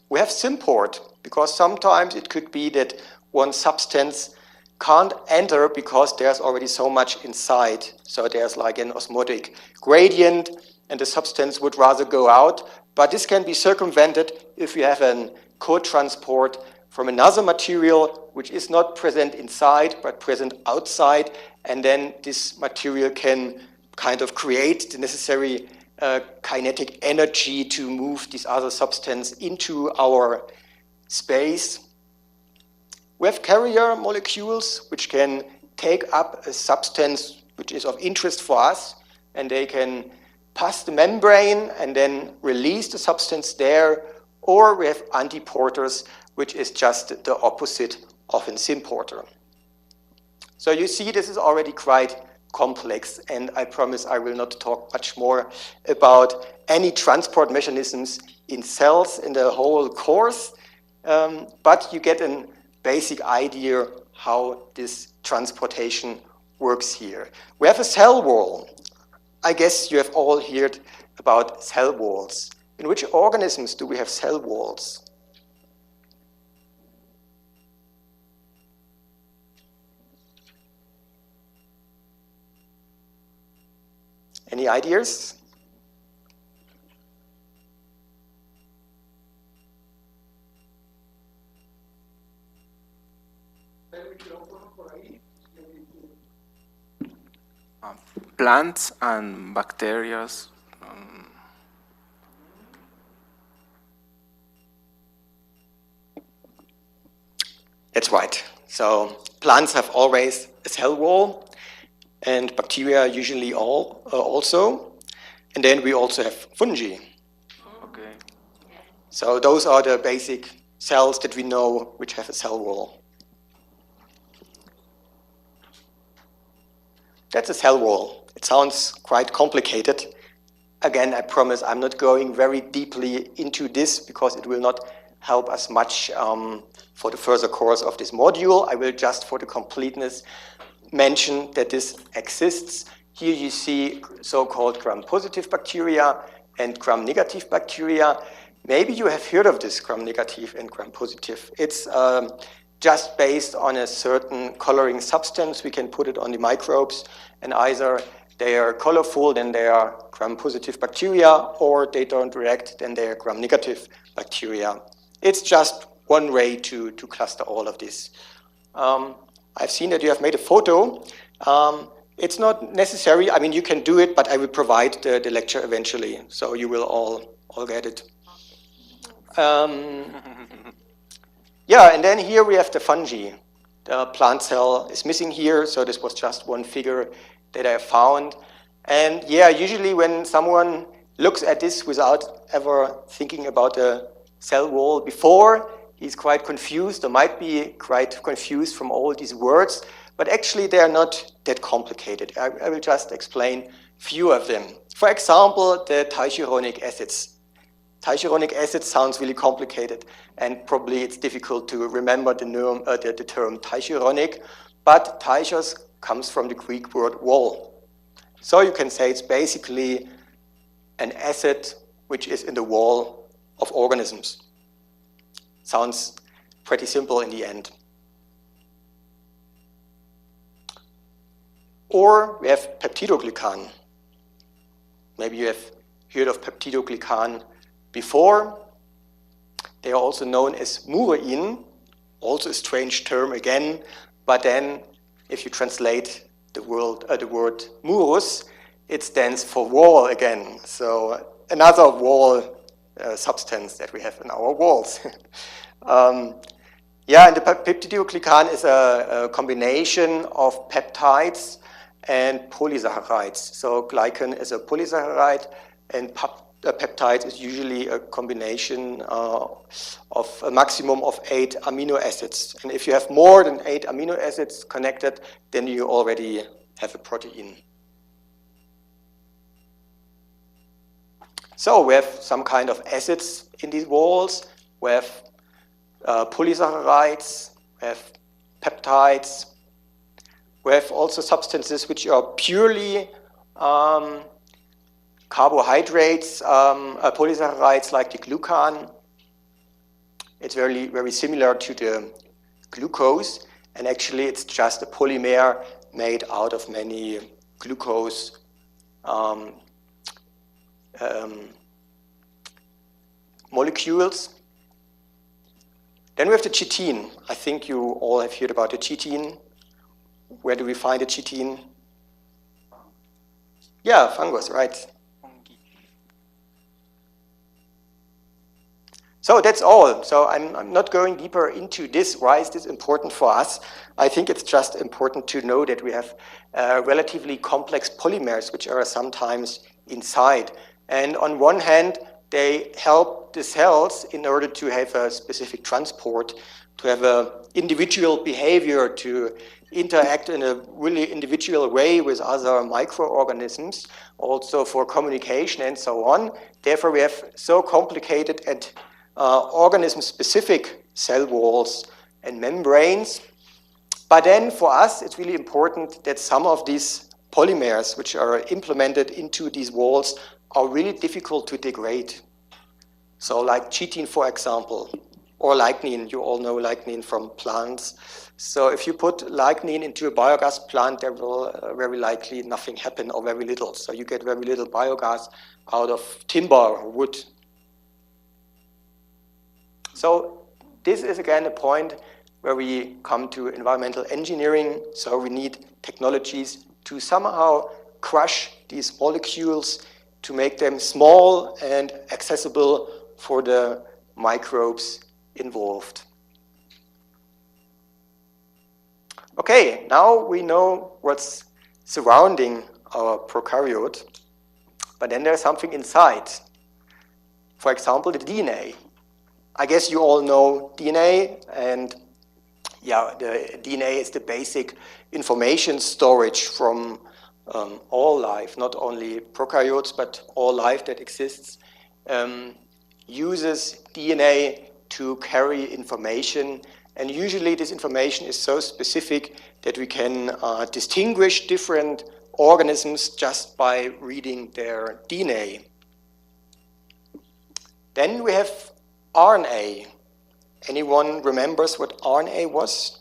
We have symport, because sometimes it could be that one substance can't enter because there's already so much inside. So there's like an osmotic gradient and the substance would rather go out. But this can be circumvented if you have a co-transport from another material which is not present inside but present outside, and then this material can kind of create the necessary kinetic energy to move this other substance into our space. We have carrier molecules which can take up a substance which is of interest for us, and they can pass the membrane and then release the substance there. Or we have antiporters, which is just the opposite of a symporter. So you see, this is already quite complex, and I promise I will not talk much more about any transport mechanisms in cells in the whole course, but you get a basic idea how this transportation works here. We have a cell wall. I guess you have all heard about cell walls. In which organisms do we have cell walls? Any ideas? Plants and bacteria. That's right. So plants have always a cell wall, and bacteria usually also. And then we also have fungi. Okay. So those are the basic cells that we know which have a cell wall. That's a cell wall. It sounds quite complicated. Again, I promise I'm not going very deeply into this because it will not help us much for the further course of this module. I will just, for the completeness, mention that this exists. Here you see so-called gram-positive bacteria and gram-negative bacteria. Maybe you have heard of this gram-negative and gram-positive. It's just based on a certain coloring substance. We can put it on the microbes, and either they are colorful, then they are gram-positive bacteria, or they don't react, then they are gram-negative bacteria. It's just one way to cluster all of this. I've seen that you have made a photo. It's not necessary. I mean, you can do it, but I will provide the lecture eventually, so you will all get it. Yeah, and then here we have the fungi. The plant cell is missing here, so this was just one figure that I found. And yeah, usually when someone looks at this without ever thinking about the cell wall before, he's quite confused, or might be quite confused from all these words, but actually they are not that complicated. I will just explain a few of them. For example, the teichuronic acids. Teichuronic acid sounds really complicated, and probably it's difficult to remember the term teichuronic, but teichos comes from the Greek word wall. So you can say it's basically an acid which is in the wall of organisms. Sounds pretty simple in the end. Or we have peptidoglycan. Maybe you have heard of peptidoglycan before. They are also known as murein, also a strange term again, but then if you translate the word murus, it stands for wall again. So another wall substance that we have in our walls. Yeah, and the peptidoglycan is a combination of peptides and polysaccharides. So glycan is a polysaccharide, and peptide is usually a combination of a maximum of 8 amino acids. And if you have more than 8 amino acids connected, then you already have a protein. So we have some kind of acids in these walls. We have polysaccharides, we have peptides. We have also substances which are purely carbohydrates, polysaccharides like the glucan. It's very, very similar to the glucose, and actually it's just a polymer made out of many glucose molecules. Then we have the chitin. I think you all have heard about the chitin. Where do we find the chitin? Yeah, fungus, right. So that's all. So I'm not going deeper into this. Why is this important for us? I think it's just important to know that we have relatively complex polymers which are sometimes inside. And on one hand, they help the cells in order to have a specific transport, to have an individual behavior, to interact in a really individual way with other microorganisms, also for communication and so on. Therefore, we have so complicated and organism-specific cell walls and membranes. But then for us, it's really important that some of these polymers, which are implemented into these walls, are really difficult to degrade. So like chitin, for example, or lignin. You all know lignin from plants. So if you put lignin into a biogas plant, there will very likely nothing happen, or very little. So you get very little biogas out of timber or wood. So this is again a point where we come to environmental engineering. So we need technologies to somehow crush these molecules to make them small and accessible for the microbes involved. Okay, now we know what's surrounding our prokaryote, but then there's something inside. For example, the DNA. I guess you all know DNA, and yeah, the DNA is the basic information storage from all life, not only prokaryotes, but all life that exists, uses DNA to carry information. And usually this information is so specific that we can distinguish different organisms just by reading their DNA. Then we have RNA. Anyone remembers what RNA was?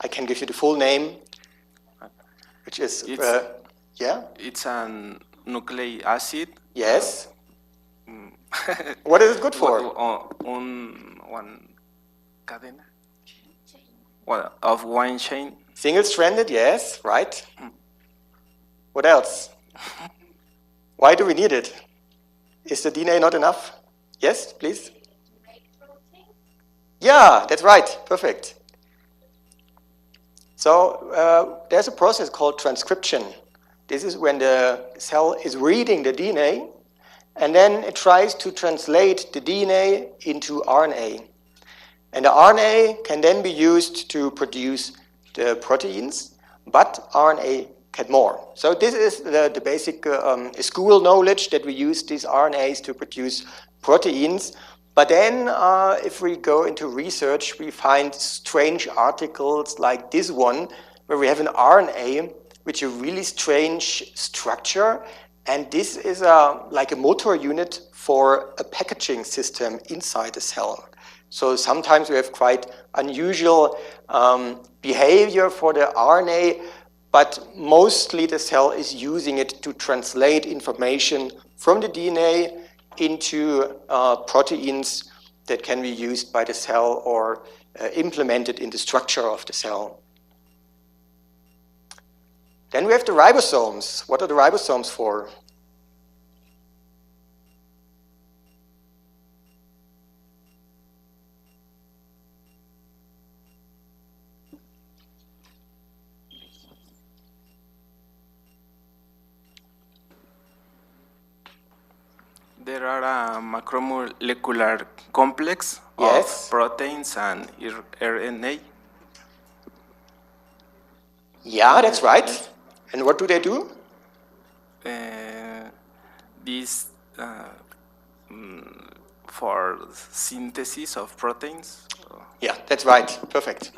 I can give you the full name, which is, yeah? It's a nucleic acid. Yes. What is it good for? One cadena. Well, of one chain. Single-stranded, yes, right. What else? Why do we need it? Is the DNA not enough? Yes, please. Yeah, that's right. Perfect. So there's a process called transcription. This is when the cell is reading the DNA, and then it tries to translate the DNA into RNA. And the RNA can then be used to produce the proteins, but RNA can more. So this is the basic school knowledge, that we use these RNAs to produce proteins. But then if we go into research, we find strange articles like this one, where we have an RNA, which is a really strange structure. And this is like a motor unit for a packaging system inside the cell. So sometimes we have quite unusual behavior for the RNA, but mostly the cell is using it to translate information from the DNA into proteins that can be used by the cell or implemented in the structure of the cell. Then we have the ribosomes. What are the ribosomes for? There are a macromolecular complex Yes. of proteins and RNA. Yeah, that's right. And what do they do? These for synthesis of proteins. Yeah, that's right. Perfect.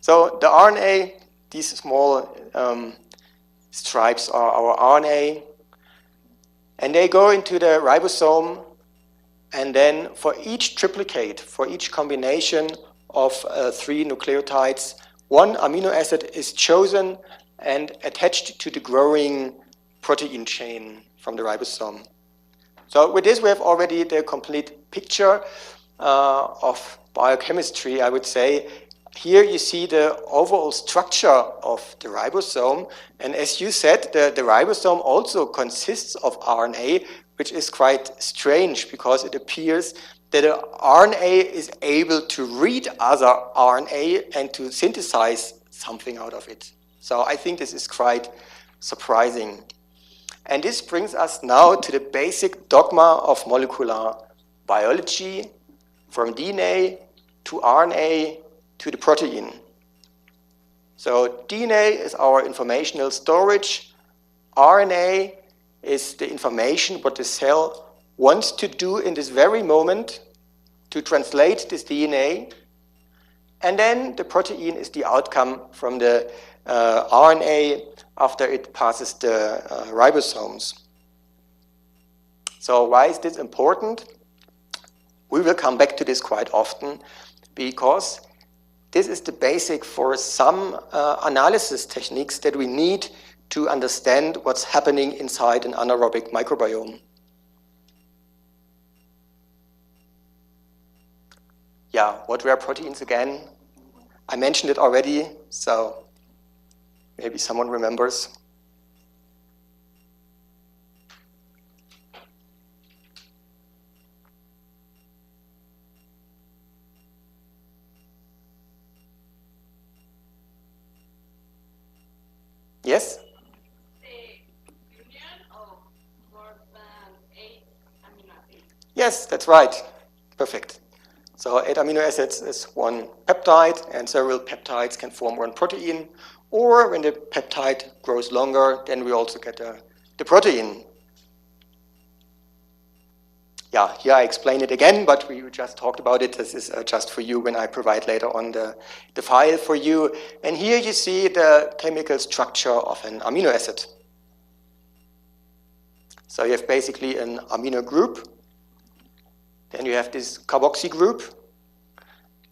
So the RNA, these small stripes are our RNA. And they go into the ribosome, and then for each triplicate, for each combination of 3 nucleotides, one amino acid is chosen and attached to the growing protein chain from the ribosome. So with this, we have already the complete picture of biochemistry, I would say. Here you see the overall structure of the ribosome. And as you said, the ribosome also consists of RNA, which is quite strange because it appears that an RNA is able to read other RNA and to synthesize something out of it. So I think this is quite surprising. And this brings us now to the basic dogma of molecular biology, from DNA to RNA to the protein. So DNA is our informational storage. RNA is the information what the cell wants to do in this very moment to translate this DNA. And then the protein is the outcome from the RNA after it passes the ribosomes. So why is this important? We will come back to this quite often because this is the basic for some analysis techniques that we need to understand what's happening inside an anaerobic microbiome. Yeah, what were proteins again? I mentioned it already, so maybe someone remembers. Yes? The union of more than 8 amino acids. Yes, that's right. Perfect. So 8 amino acids is one peptide, and several peptides can form one protein. Or when the peptide grows longer, then we also get the protein. Yeah, here I explain it again, but we just talked about it. This is just for you when I provide later on the file for you. And here you see the chemical structure of an amino acid. So you have basically an amino group. Then you have this carboxy group.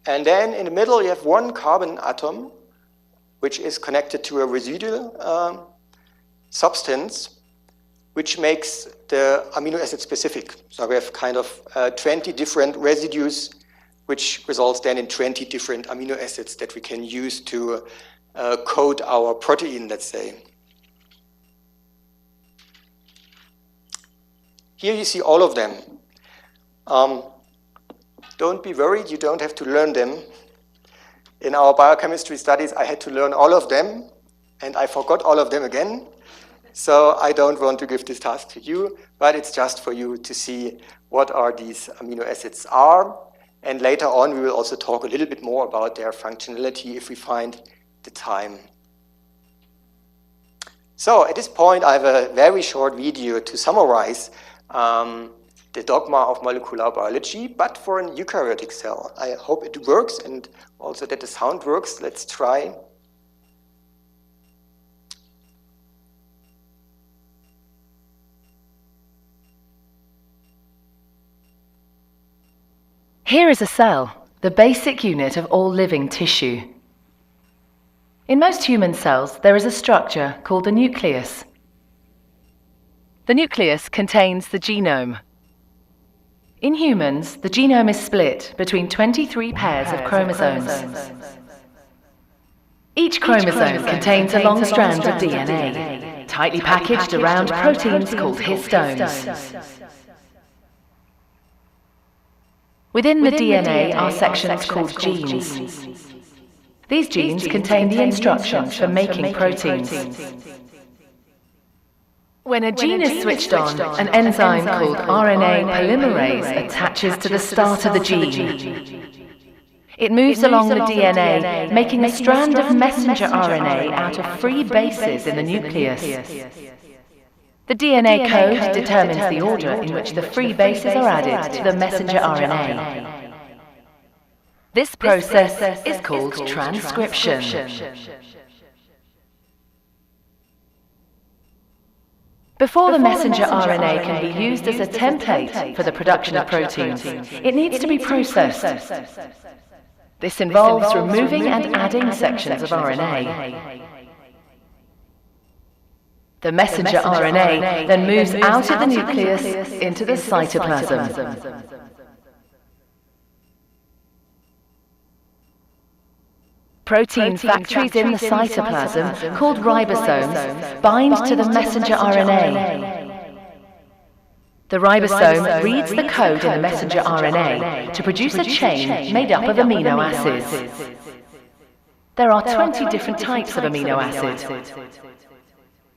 And then in the middle you have one carbon atom, which is connected to a residual substance, which makes the amino acid specific. So we have kind of 20 different residues, which results then in 20 different amino acids that we can use to code our protein, let's say. Here you see all of them. Don't be worried, you don't have to learn them. In our biochemistry studies, I had to learn all of them, and I forgot all of them again. So I don't want to give this task to you, but it's just for you to see what are these amino acids are. And later on, we will also talk a little bit more about their functionality if we find the time. So at this point, I have a very short video to summarize the dogma of molecular biology, but for an eukaryotic cell. I hope it works and also that the sound works. Let's try. Here is a cell, the basic unit of all living tissue. In most human cells, there is a structure called the nucleus. The nucleus contains the genome. In humans, the genome is split between 23 pairs of chromosomes. Each chromosome contains a long strand of DNA, tightly packaged around proteins called histones. Within the DNA are sections called genes. These genes contain the instructions for making proteins. When a gene is switched on, an enzyme called RNA polymerase attaches to the start of the gene. It moves along the DNA, making a strand of messenger RNA out of free bases in the nucleus. The DNA code determines the order in which the free bases are added to the messenger RNA. This process is called transcription. Before the messenger RNA can be used as a template for the production of proteins, it needs to be processed. This involves removing and adding sections of RNA. The messenger RNA then moves out of the nucleus into the cytoplasm. Protein factories in the cytoplasm, called ribosomes, bind to the messenger RNA. The ribosome reads the code in the messenger RNA to produce a chain made up of amino acids. There are 20 different types of amino acids.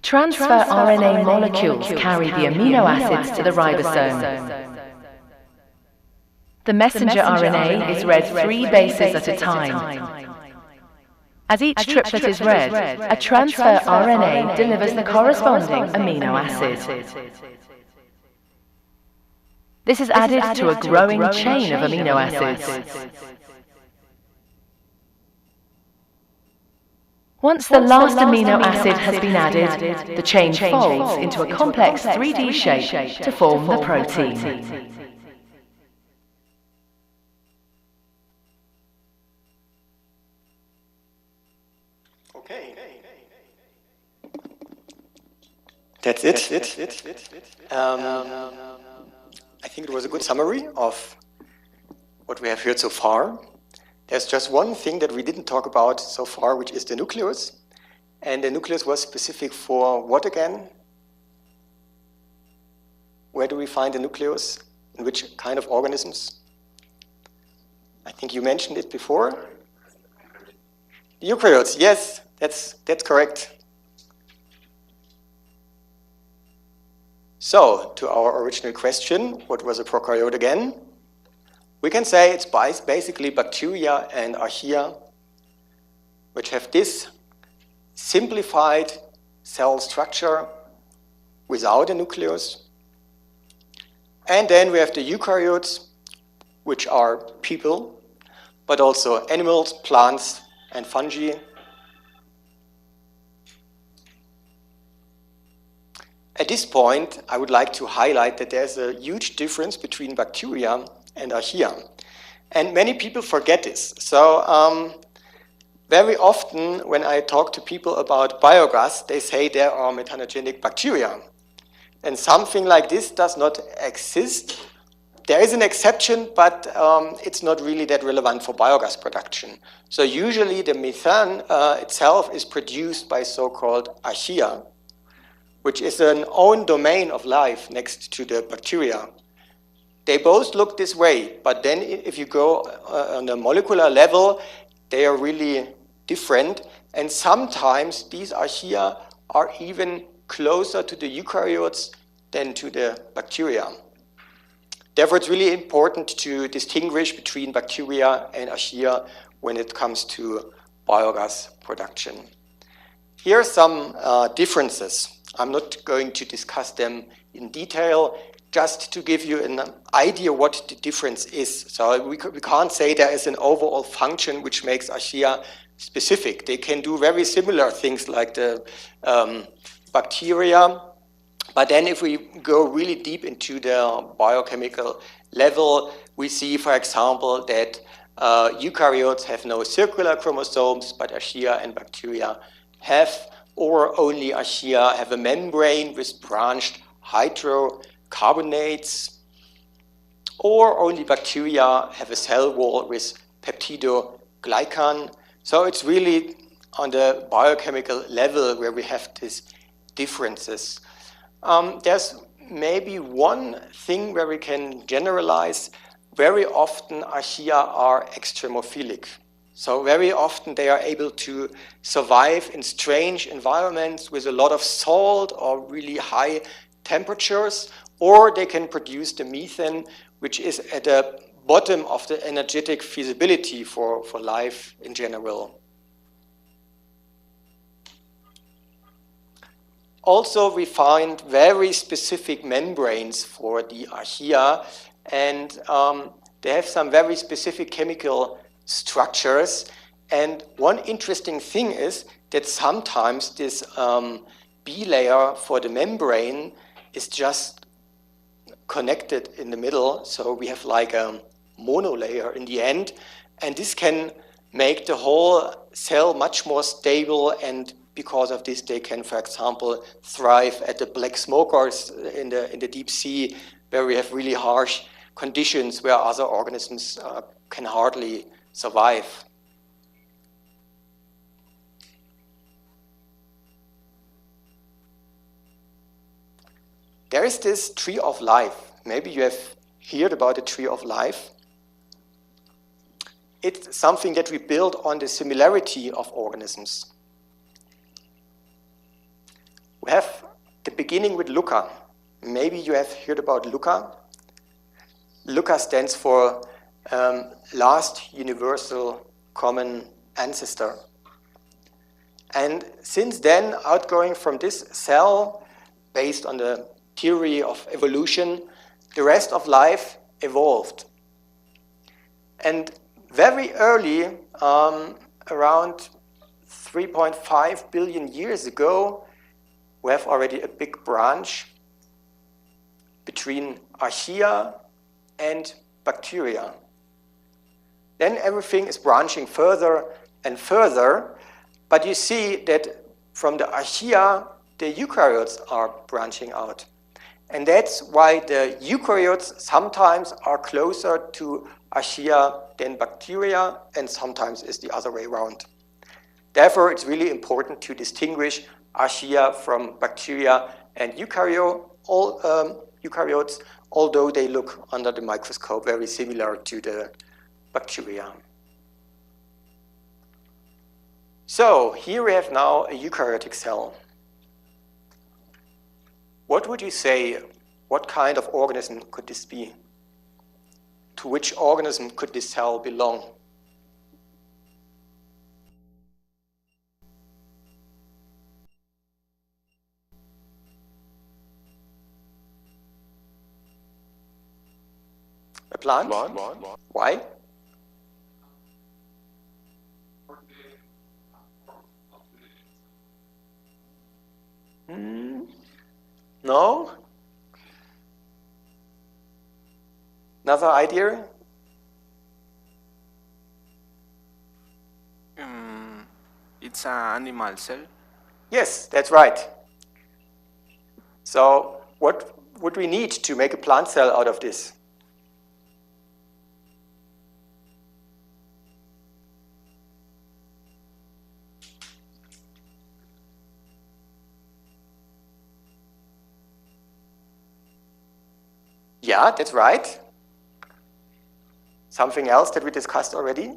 Transfer RNA molecules carry the amino acids to the ribosome. The messenger RNA is read 3 bases at a time. As each triplet is read, a transfer RNA delivers the corresponding amino acid. This is added to a growing chain of amino acids. Once the last amino acid has been added, the chain folds into a complex 3D shape to form the protein. Okay. That's it. I think it was a good summary of what we have heard so far. There's just one thing that we didn't talk about so far, which is the nucleus. And the nucleus was specific for what again? Where do we find the nucleus? In which kind of organisms? I think you mentioned it before. Eukaryotes, yes, that's correct. So, to our original question, what was a prokaryote again? We can say it's basically bacteria and archaea, which have this simplified cell structure without a nucleus. And then we have the eukaryotes, which are people, but also animals, plants, and fungi. At this point, I would like to highlight that there's a huge difference between bacteria and archaea. And many people forget this. So very often when I talk to people about biogas, they say there are methanogenic bacteria. And something like this does not exist. There is an exception, but it's not really that relevant for biogas production. So usually the methane itself is produced by so-called archaea, which is an own domain of life next to the bacteria. They both look this way, but then if you go on a molecular level, they are really different. And sometimes these archaea are even closer to the eukaryotes than to the bacteria. Therefore, it's really important to distinguish between bacteria and archaea when it comes to biogas production. Here are some differences. I'm not going to discuss them in detail, just to give you an idea what the difference is. So we can't say there is an overall function which makes archaea specific. They can do very similar things like the bacteria, but then if we go really deep into the biochemical level, we see, for example, that eukaryotes have no circular chromosomes, but archaea and bacteria have, or only archaea have a membrane with branched hydrocarbonates, or only bacteria have a cell wall with peptidoglycan. So it's really on the biochemical level where we have these differences. There's maybe one thing where we can generalize. Very often archaea are extremophilic. So very often they are able to survive in strange environments with a lot of salt or really high temperatures, or they can produce the methane, which is at the bottom of the energetic feasibility for life in general. Also, we find very specific membranes for the archaea, and they have some very specific chemical structures. And one interesting thing is that sometimes this B layer for the membrane is just connected in the middle, so we have like a monolayer in the end, and this can make the whole cell much more stable, and because of this they can, for example, thrive at the black smokers in the deep sea, where we have really harsh conditions where other organisms can hardly survive. there is this tree of life. Maybe you have heard about the tree of life. It's something that we build on the similarity of organisms. We have the beginning with LUCA. Maybe you have heard about LUCA. LUCA stands for Last Universal Common Ancestor. And since then, outgoing from this cell, based on the theory of evolution, the rest of life evolved. And very early, around 3.5 billion years ago, we have already a big branch between archaea and bacteria. Then everything is branching further and further, but you see that from the archaea, the eukaryotes are branching out. And that's why the eukaryotes sometimes are closer to archaea than bacteria, and sometimes is the other way around. Therefore, it's really important to distinguish archaea from bacteria and eukaryotes, although they look under the microscope very similar to the bacteria. So here we have now a eukaryotic cell. What would you say, what kind of organism could this be? To which organism could this cell belong? A plant? Why? No? Another idea? It's an animal cell. Yes, that's right. So what would we need to make a plant cell out of this? Yeah, that's right. Something else that we discussed already?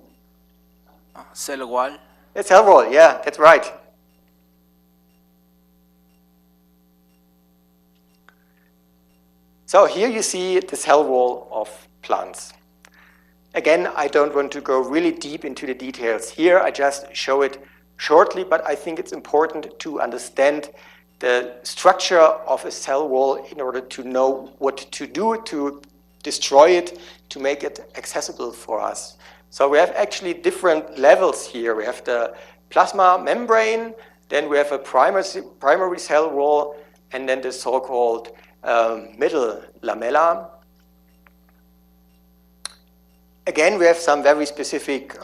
Cell wall. A cell wall, yeah, that's right. So here you see the cell wall of plants. Again, I don't want to go really deep into the details here. I just show it shortly, but I think it's important to understand the structure of a cell wall in order to know what to do to destroy it, to make it accessible for us. So we have actually different levels here. We have the plasma membrane, then we have a primary cell wall, and then the so-called middle lamella. Again, we have some very specific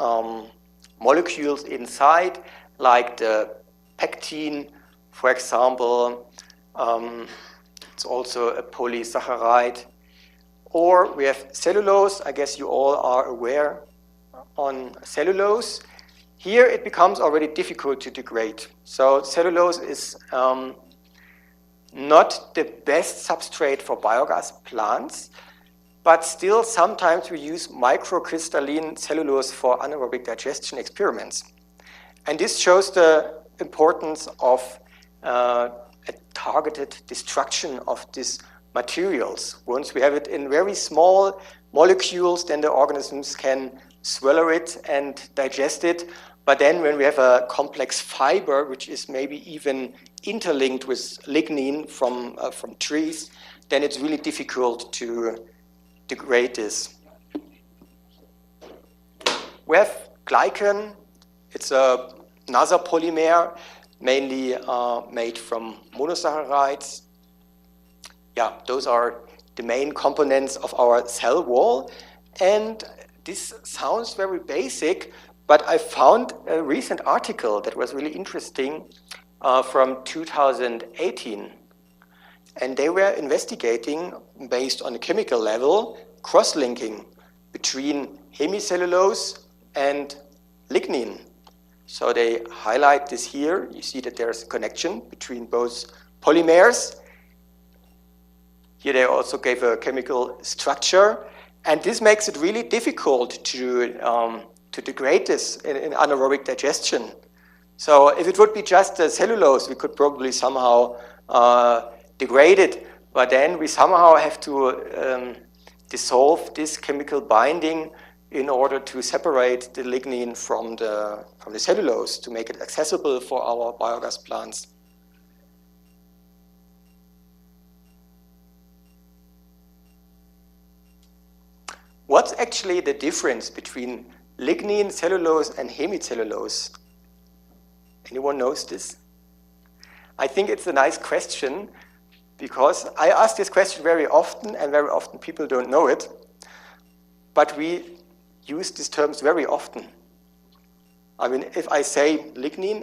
molecules inside, like the pectin, for example. It's also a polysaccharide. Or we have cellulose. I guess you all are aware on cellulose. Here it becomes already difficult to degrade. So cellulose is not the best substrate for biogas plants, but still sometimes we use microcrystalline cellulose for anaerobic digestion experiments. And this shows the importance of a targeted destruction of these materials. Once we have it in very small molecules, then the organisms can swallow it and digest it. But then when we have a complex fiber, which is maybe even interlinked with lignin from trees, then it's really difficult to degrade this. We have glycan. It's another polymer, mainly made from monosaccharides. Yeah, those are the main components of our cell wall. And this sounds very basic, but I found a recent article that was really interesting from 2018. And they were investigating, based on a chemical level, cross-linking between hemicellulose and lignin. So they highlight this here. You see that there's a connection between both polymers. Here they also gave a chemical structure, and this makes it really difficult to degrade this in anaerobic digestion. So if it would be just the cellulose, we could probably somehow degrade it, but then we somehow have to dissolve this chemical binding in order to separate the lignin from the cellulose to make it accessible for our biogas plants. What's actually the difference between lignin, cellulose, and hemicellulose? Anyone knows this? I think it's a nice question because I ask this question very often, and very often people don't know it. But we use these terms very often. I mean, if I say lignin,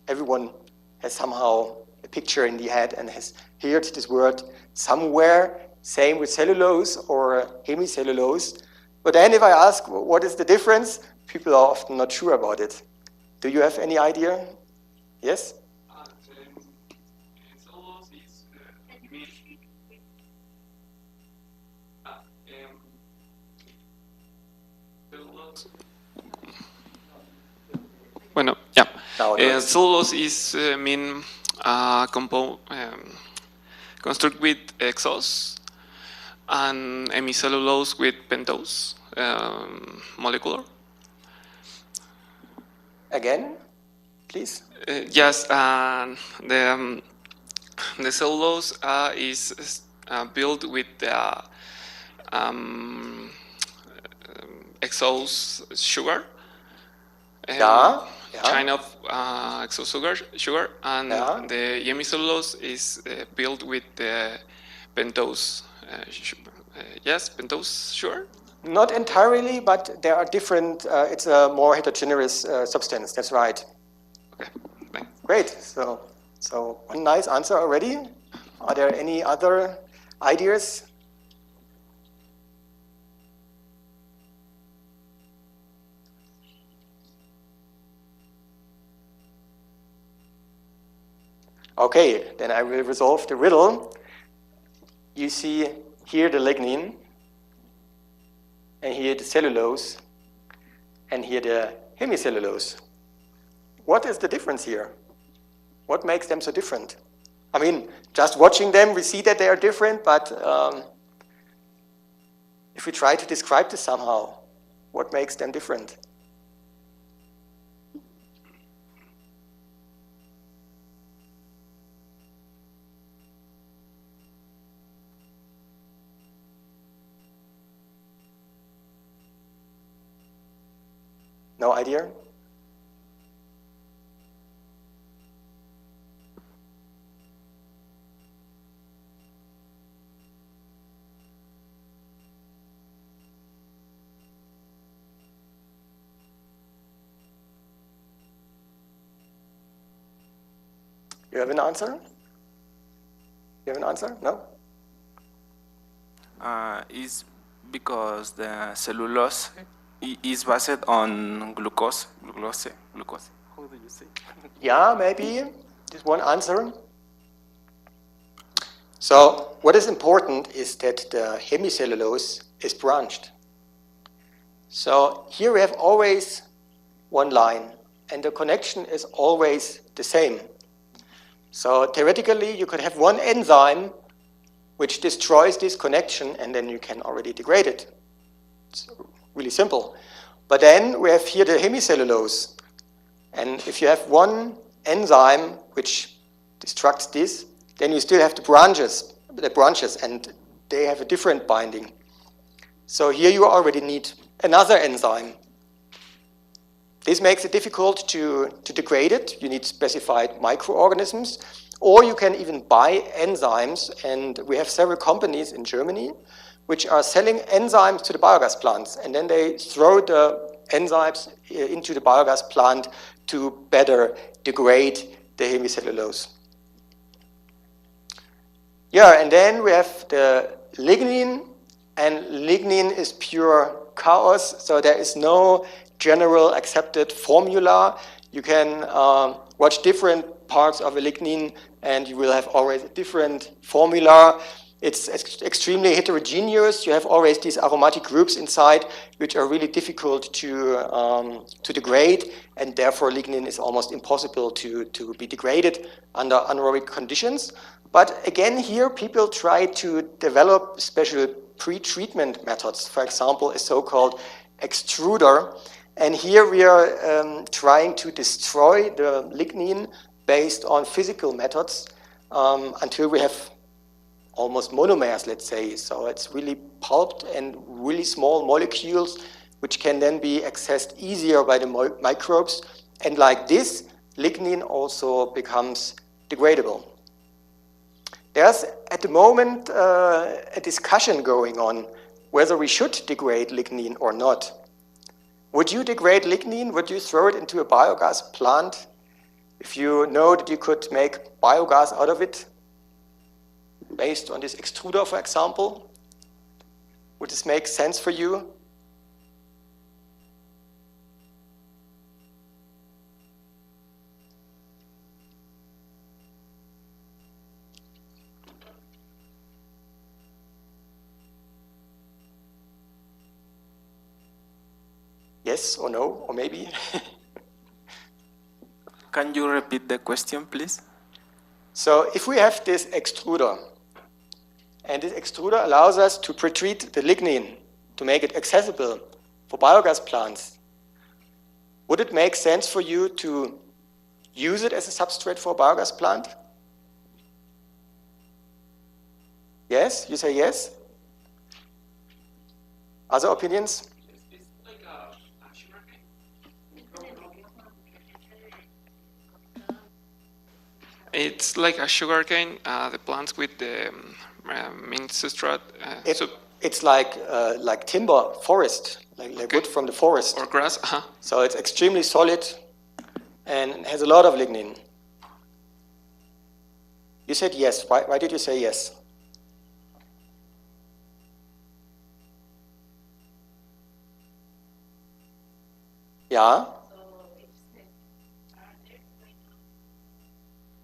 everyone has somehow a picture in the head and has heard this word somewhere. Same with cellulose or hemicellulose. But then if I ask what is the difference, people are often not sure about it. Do you have any idea? Yes? Cellulose is Bueno, yeah. Cellulose is construct with exos, and hemicellulose with pentose molecular. Again, please. Yes, the cellulose is built with the exose sugar. Kind of exose sugar, and the hemicellulose is built with the pentose. Yes, pentose sugar. Not entirely, but there are different. It's a more heterogeneous substance. That's right. Okay. Thanks. Great. So one nice answer already. Are there any other ideas? Okay, then I will resolve the riddle. You see here the lignin, and here the cellulose, and here the hemicellulose. What is the difference here? What makes them so different? I mean, just watching them, we see that they are different, but if we try to describe this somehow, what makes them different? No idea? You have an answer? You have an answer? No? Is because the cellulose is based on glucose. How do you say? Yeah, maybe. Just one answer. So what is important is that the hemicellulose is branched. So here we have always one line, and the connection is always the same. So theoretically, you could have one enzyme which destroys this connection, and then you can already degrade it. It's really simple. But then we have here the hemicellulose. And if you have one enzyme which destructs this, then you still have the branches, and they have a different binding. So here you already need another enzyme. This makes it difficult to degrade it. You need specified microorganisms, or you can even buy enzymes, and we have several companies in Germany which are selling enzymes to the biogas plants, and then they throw the enzymes into the biogas plant to better degrade the hemicellulose. Yeah, and then we have the lignin, and lignin is pure chaos, so there is no general accepted formula. You can watch different parts of a lignin, and you will have always a different formula. It's extremely heterogeneous. You have always these aromatic groups inside, which are really difficult to degrade, and therefore lignin is almost impossible to be degraded under anaerobic conditions. But again, here people try to develop special pre-treatment methods. For example, a so-called extruder. And here we are trying to destroy the lignin based on physical methods until we have almost monomers, let's say. So it's really pulped and really small molecules, which can then be accessed easier by the microbes. And like this, lignin also becomes degradable. There's, at the moment, a discussion going on whether we should degrade lignin or not. Would you degrade lignin? Would you throw it into a biogas plant if you know that you could make biogas out of it? Based on this extruder, for example? Would this make sense for you? Yes or no, or maybe? Can you repeat the question, please? So if we have this extruder, and this extruder allows us to pretreat the lignin to make it accessible for biogas plants, would it make sense for you to use it as a substrate for a biogas plant? Yes? You say yes? Other opinions? It's like a sugarcane. It's like a sugarcane, the plants with the main substrate. It's like timber, forest, like wood from the forest. Or grass, So it's extremely solid and has a lot of lignin. You said yes. Why did you say yes? Yeah?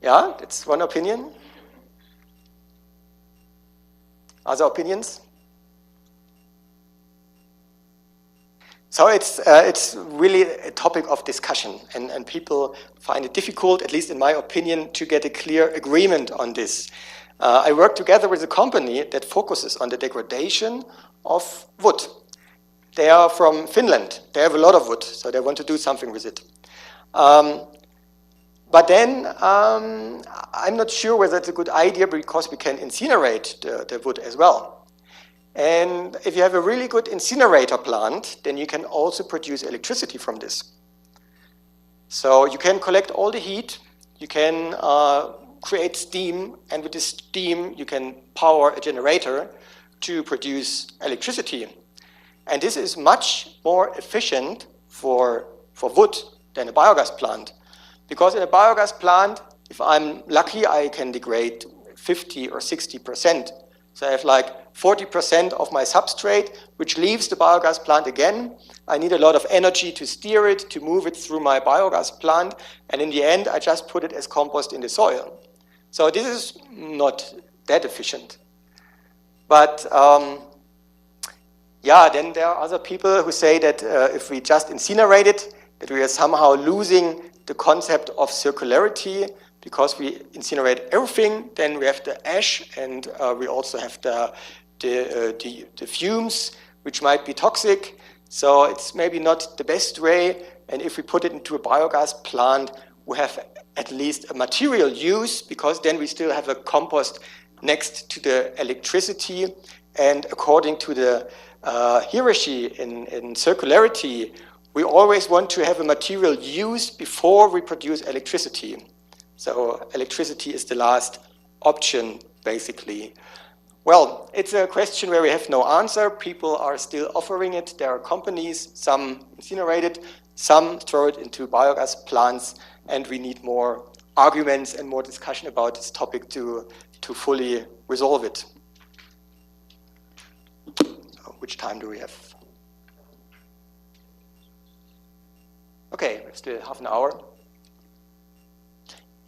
Yeah, that's one opinion. Other opinions? So it's really a topic of discussion, and people find it difficult, at least in my opinion, to get a clear agreement on this. I work together with a company that focuses on the degradation of wood. They are from Finland. They have a lot of wood, so they want to do something with it. But then I'm not sure whether it's a good idea because we can incinerate the wood as well. And if you have a really good incinerator plant, then you can also produce electricity from this. So you can collect all the heat, you can create steam, and with this steam you can power a generator to produce electricity. And this is much more efficient for wood than a biogas plant. Because in a biogas plant, if I'm lucky, I can degrade 50 or 60%. So I have like 40% of my substrate, which leaves the biogas plant again. I need a lot of energy to steer it, to move it through my biogas plant. And in the end, I just put it as compost in the soil. So this is not that efficient. But yeah, then there are other people who say that if we just incinerate it, that we are somehow losing the concept of circularity. Because we incinerate everything, then we have the ash, and we also have the fumes, which might be toxic. So it's maybe not the best way. And if we put it into a biogas plant, we have at least a material use, because then we still have a compost next to the electricity. And according to the hierarchy in circularity, we always want to have a material use before we produce electricity. So electricity is the last option, basically. Well, it's a question where we have no answer. People are still offering it. There are companies, some incinerate it, some throw it into biogas plants, and we need more arguments and more discussion about this topic to fully resolve it. So which time do we have? Okay, we have still half an hour.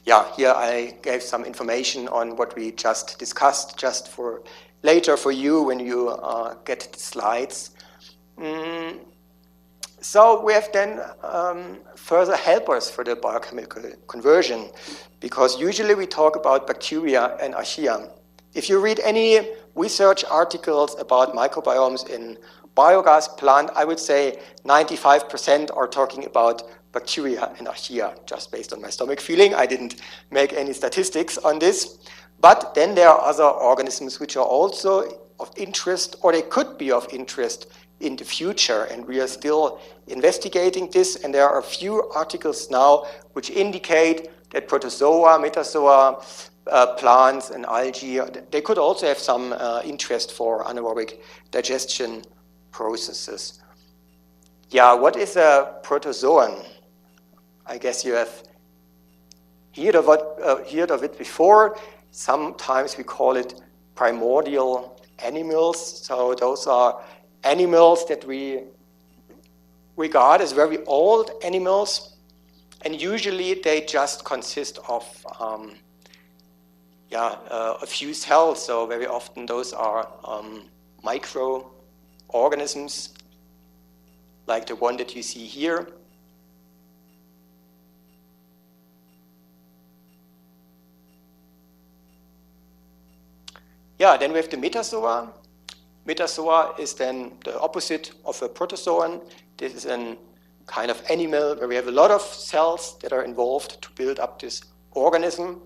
Yeah. yeah, here I gave some information on what we just discussed, just for later for you when you get the slides. So we have then further helpers for the biochemical conversion, because usually we talk about bacteria and archaea. If you read any research articles about microbiomes in biogas plant, I would say 95% are talking about bacteria and archaea, just based on my stomach feeling. I didn't make any statistics on this. But then there are other organisms which are also of interest, or they could be of interest in the future, and we are still investigating this, and there are a few articles now which indicate that protozoa, metazoa, plants and algae, they could also have some interest for anaerobic digestion processes. Yeah, what is a protozoan? I guess you have heard of it before. Sometimes we call it primordial animals. So those are animals that we regard as very old animals, and usually they just consist of a few cells. So very often those are microorganisms, like the one that you see here. Yeah, then we have the metazoa. Metazoa is then the opposite of a protozoan. This is a kind of animal where we have a lot of cells that are involved to build up this organism.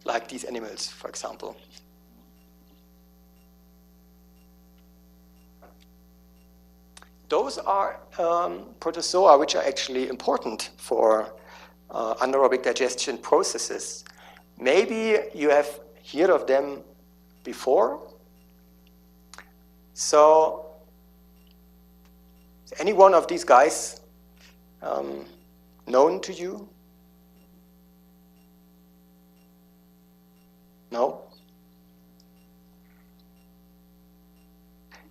Like these animals, for example. Those are protozoa which are actually important for anaerobic digestion processes. Maybe you have heard of them before. So, is any one of these guys known to you? No?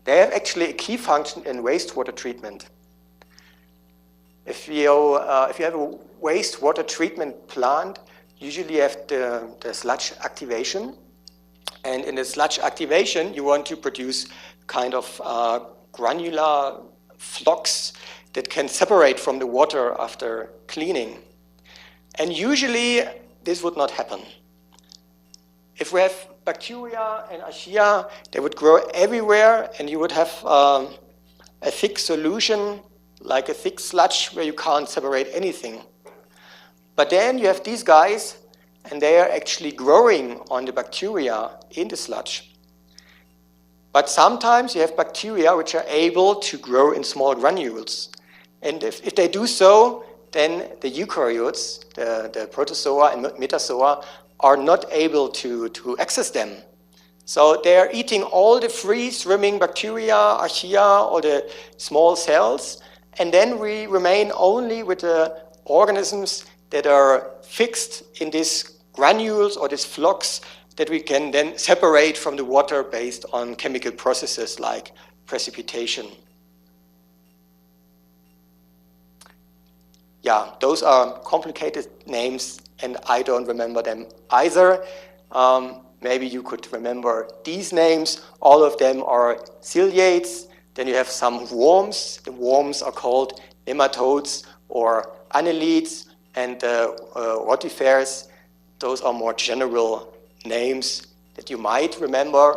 They have actually a key function in wastewater treatment. If you have a wastewater treatment plant, usually you have the sludge activation. And in the sludge activation, you want to produce kind of granular flocks that can separate from the water after cleaning. And usually, this would not happen. If we have bacteria and archaea, they would grow everywhere, and you would have a thick solution, like a thick sludge, where you can't separate anything. But then you have these guys, and they are actually growing on the bacteria in the sludge. But sometimes you have bacteria which are able to grow in small granules. And if they do so, then the eukaryotes, the protozoa and metazoa, are not able to access them. So they are eating all the free-swimming bacteria, archaea, all the small cells, and then we remain only with the organisms that are fixed in these granules or these flocks that we can then separate from the water based on chemical processes like precipitation. Yeah, those are complicated names, and I don't remember them either. Maybe you could remember these names. All of them are ciliates. Then you have some worms. The worms are called nematodes or annelids, and rotifers. Those are more general names that you might remember,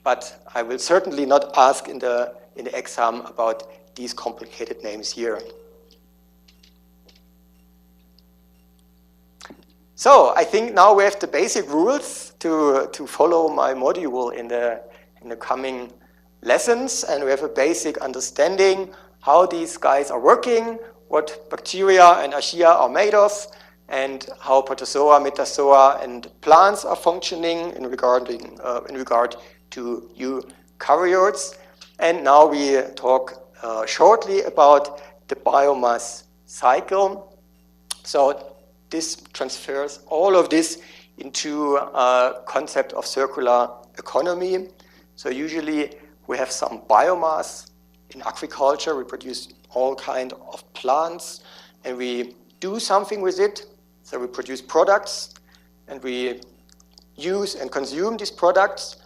but I will certainly not ask in the exam about these complicated names here. So I think now we have the basic rules to follow my module in the coming lessons, and we have a basic understanding how these guys are working, what bacteria and archaea are made of, and how protozoa, metazoa, and plants are functioning in regard to eukaryotes. And now we talk shortly about the biomass cycle. So this transfers all of this into a concept of circular economy. So usually we have some biomass in agriculture. We produce all kinds of plants, and we do something with it. So we produce products, and we use and consume these products.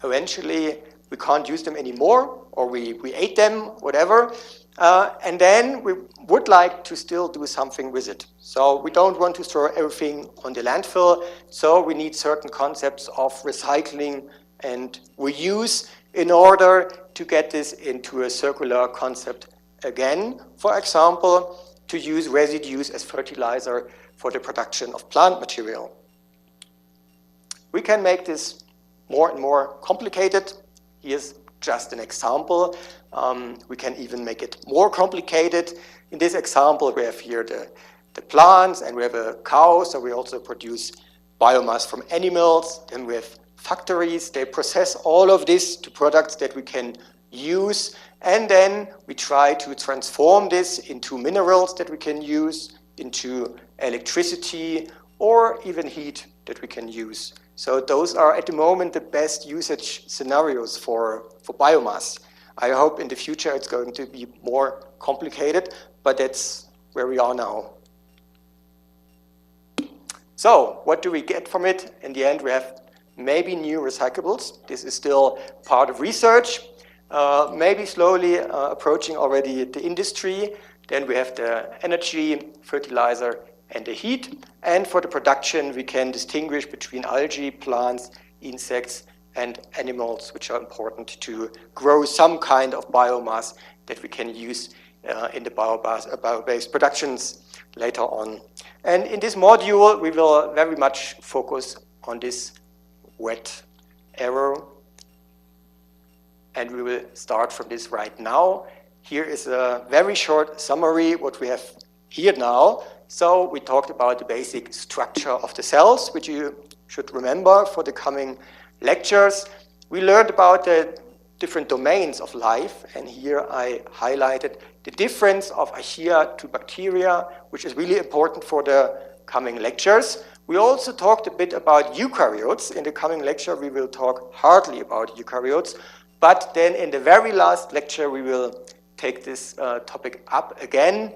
Eventually, we can't use them anymore, or we ate them, whatever. And then we would like to still do something with it. So we don't want to throw everything on the landfill. So we need certain concepts of recycling and reuse in order to get this into a circular concept again. For example, to use residues as fertilizer for the production of plant material. We can make this more and more complicated. Here's just an example. We can even make it more complicated. In this example, we have here the plants, and we have a cow, so we also produce biomass from animals. Then we have factories. They process all of this to products that we can use, and then we try to transform this into minerals that we can use, into electricity, or even heat that we can use. So those are at the moment the best usage scenarios for biomass. I hope in the future it's going to be more complicated, but that's where we are now. So what do we get from it? In the end, we have maybe new recyclables. This is still part of research, maybe slowly approaching already the industry. Then we have the energy, fertilizer, and the heat. And for the production, we can distinguish between algae, plants, insects, and animals, which are important to grow some kind of biomass that we can use in the bio-based productions later on. And in this module, we will very much focus on this wet arrow. And we will start from this right now. Here is a very short summary what we have here now. So we talked about the basic structure of the cells, which you should remember for the coming lectures. We learned about the different domains of life, and here I highlighted the difference of archaea to bacteria, which is really important for the coming lectures. We also talked a bit about eukaryotes. In the coming lecture, we will talk hardly about eukaryotes, but then in the very last lecture, we will take this topic up again.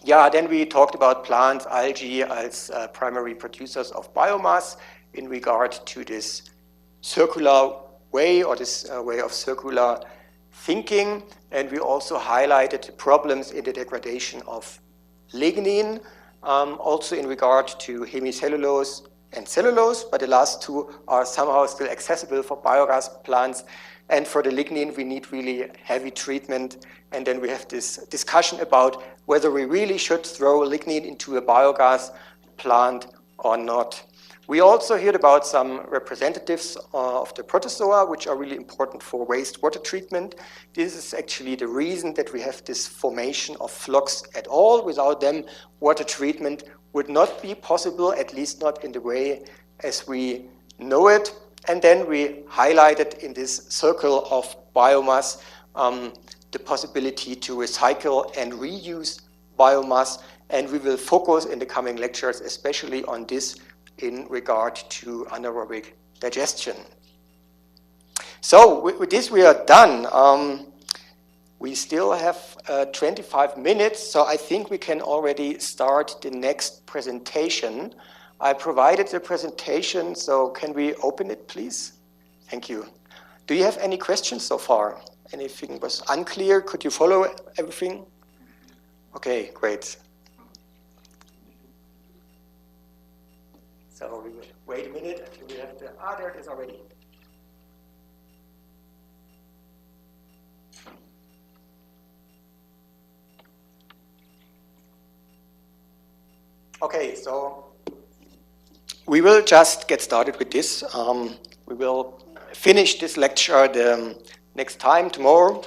Then we talked about plants, algae as primary producers of biomass in regard to this circular way, or this way of circular thinking. And we also highlighted the problems in the degradation of lignin, also in regard to hemicellulose and cellulose, but the last two are somehow still accessible for biogas plants. And for the lignin, we need really heavy treatment. And then we have this discussion about whether we really should throw lignin into a biogas plant or not. We also heard about some representatives of the protozoa, which are really important for wastewater treatment. This is actually the reason that we have this formation of flocks at all. Without them, water treatment would not be possible, at least not in the way as we know it. And then we highlighted in this circle of biomass the possibility to recycle and reuse biomass. And we will focus in the coming lectures especially on this in regard to anaerobic digestion. So with this we are done. We still have 25 minutes, so I think we can already start the next presentation. I provided the presentation, so can we open it, please? Thank you. Do you have any questions so far? Anything was unclear? Could you follow everything? Okay, great. So we will wait a minute until we have the, there it is already. Okay, so we will just get started with this. We will finish this lecture the next time, tomorrow,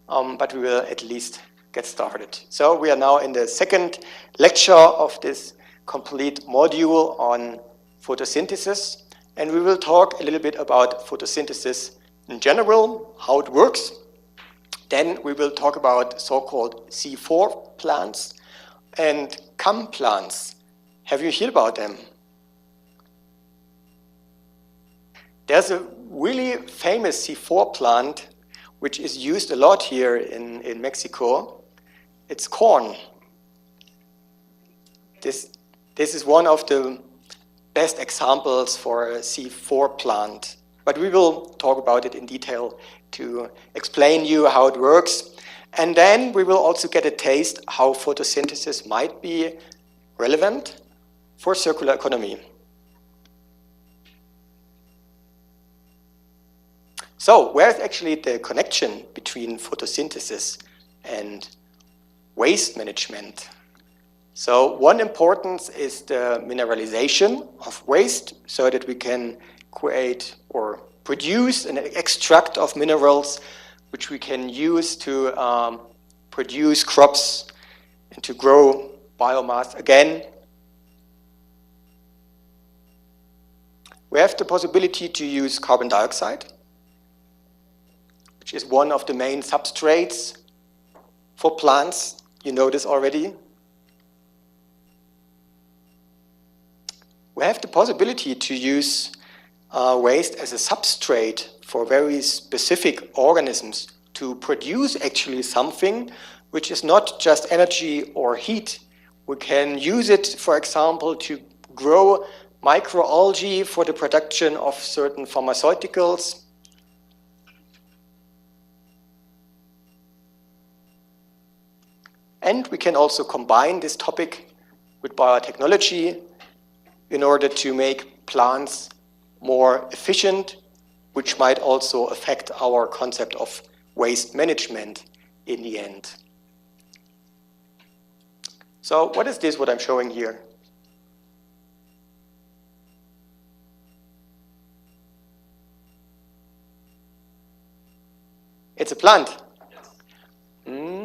but we will at least get started. So we are now in the second lecture of this complete module on photosynthesis, and we will talk a little bit about photosynthesis in general, how it works. Then we will talk about so-called C4 plants and CAM plants. Have you heard about them? There's a really famous C4 plant which is used a lot here in Mexico. It's corn. This is one of the best examples for a C4 plant. But we will talk about it in detail to explain you how it works. And then we will also get a taste how photosynthesis might be relevant for circular economy. So where's actually the connection between photosynthesis and waste management? So one importance is the mineralization of waste so that we can create or produce an extract of minerals which we can use to produce crops and to grow biomass again. We have the possibility to use carbon dioxide, which is one of the main substrates for plants. You know this already. We have the possibility to use waste as a substrate for very specific organisms to produce actually something which is not just energy or heat. We can use it, for example, to grow microalgae for the production of certain pharmaceuticals. And we can also combine this topic with biotechnology in order to make plants more efficient, which might also affect our concept of waste management in the end. So what is this, what I'm showing here? It's a plant.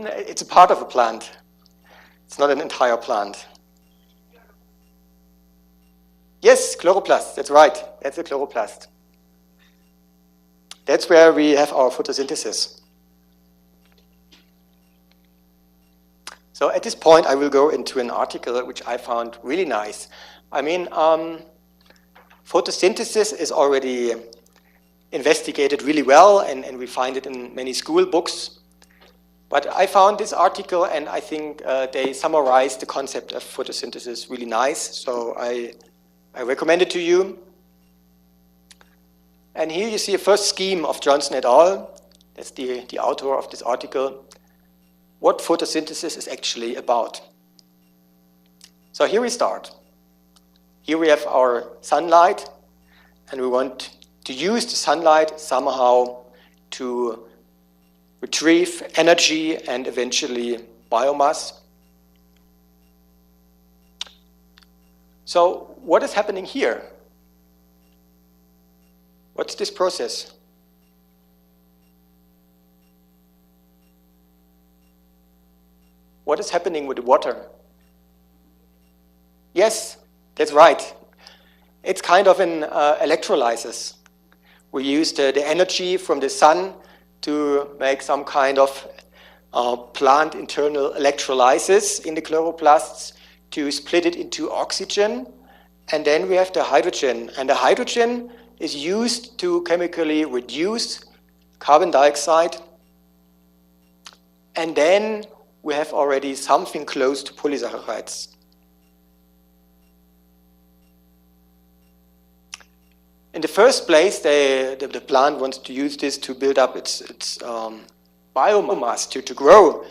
It's a part of a plant. It's not an entire plant. Yes, chloroplast, that's right. That's a chloroplast. That's where we have our photosynthesis. So at this point, I will go into an article which I found really nice. I mean, photosynthesis is already investigated really well, and we find it in many school books. But I found this article, and I think they summarize the concept of photosynthesis really nice. So I recommend it to you. And here you see a first scheme of Johnson et al. That's the author of this article. What photosynthesis is actually about. So here we start. Here we have our sunlight, and we want to use the sunlight somehow to retrieve energy and eventually biomass. So what is happening here? What's this process? What is happening with the water? Yes, that's right. It's kind of an electrolysis. We use the energy from the sun to make some kind of plant internal electrolysis in the chloroplasts to split it into oxygen. And then we have the hydrogen. And the hydrogen is used to chemically reduce carbon dioxide. And then we have already something close to polysaccharides. In the first place, the plant wants to use this to build up its biomass to grow.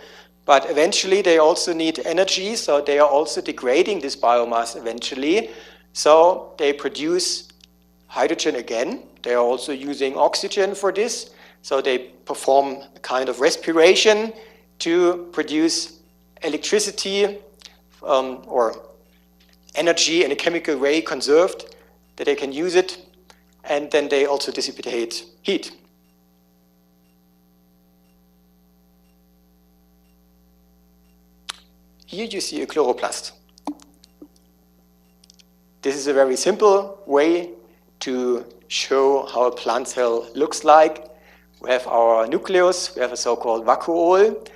But eventually they also need energy, so they are also degrading this biomass eventually. So they produce hydrogen again. They are also using oxygen for this. So they perform a kind of respiration to produce electricity or energy in a chemical way conserved that they can use it. And then they also dissipate heat. Here you see a chloroplast. This is a very simple way to show how a plant cell looks like. We have our nucleus, we have a so-called vacuole,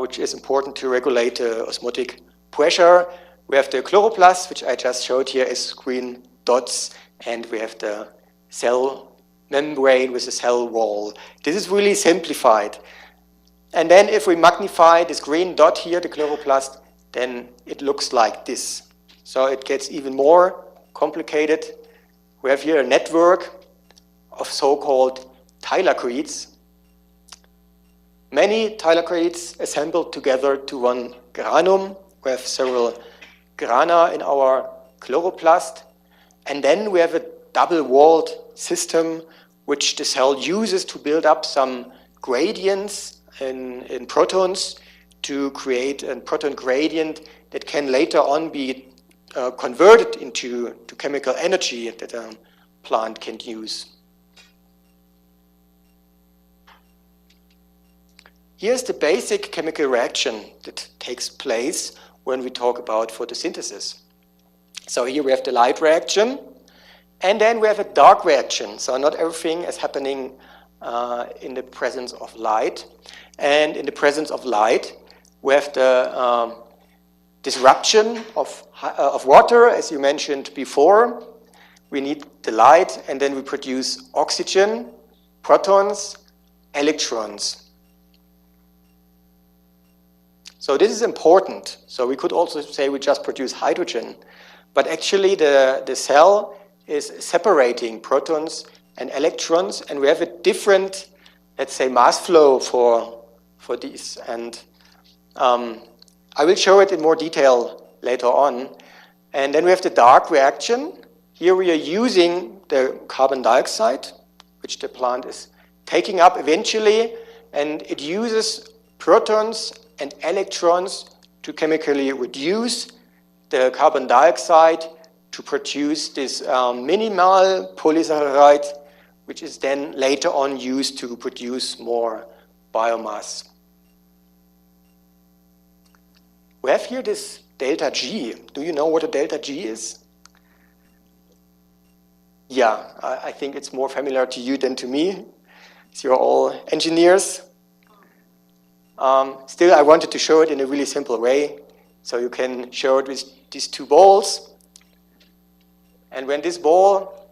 which is important to regulate the osmotic pressure. We have the chloroplast, which I just showed here as green dots, and we have the cell membrane with a cell wall. This is really simplified. And then if we magnify this green dot here, the chloroplast, then it looks like this. So it gets even more complicated. We have here a network of so-called thylakoids. Many thylakoids assembled together to one granum. We have several grana in our chloroplast. And then we have a double-walled system which the cell uses to build up some gradients in protons to create a proton gradient that can later on be converted into chemical energy that a plant can use. Here's the basic chemical reaction that takes place when we talk about photosynthesis. So here we have the light reaction, and then we have a dark reaction. So not everything is happening in the presence of light. And in the presence of light, we have the disruption of water, as you mentioned before. We need the light, and then we produce oxygen, protons, electrons. So this is important. So we could also say we just produce hydrogen, but actually the cell is separating protons and electrons, and we have a different, let's say, mass flow for these. And I will show it in more detail later on. And then we have the dark reaction. Here we are using the carbon dioxide, which the plant is taking up eventually, and it uses protons and electrons to chemically reduce the carbon dioxide to produce this minimal polysaccharide, which is then later on used to produce more biomass. We have here this delta G. Do you know what a delta G is? Yeah, I think it's more familiar to you than to me, as you're all engineers. Still, I wanted to show it in a really simple way. So you can show it with these two balls. And when this ball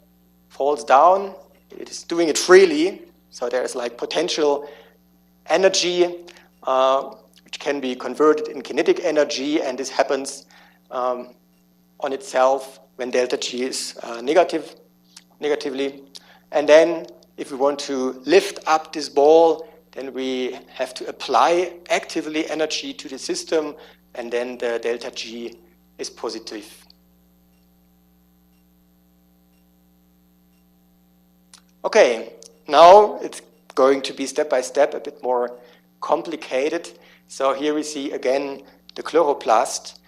falls down, it is doing it freely. So there's like potential energy, which can be converted in kinetic energy. And this happens on itself when delta G is negatively. And then if we want to lift up this ball, then we have to apply actively energy to the system, and then the delta G is positive. Okay, now it's going to be step by step a bit more complicated. So here we see again the chloroplast,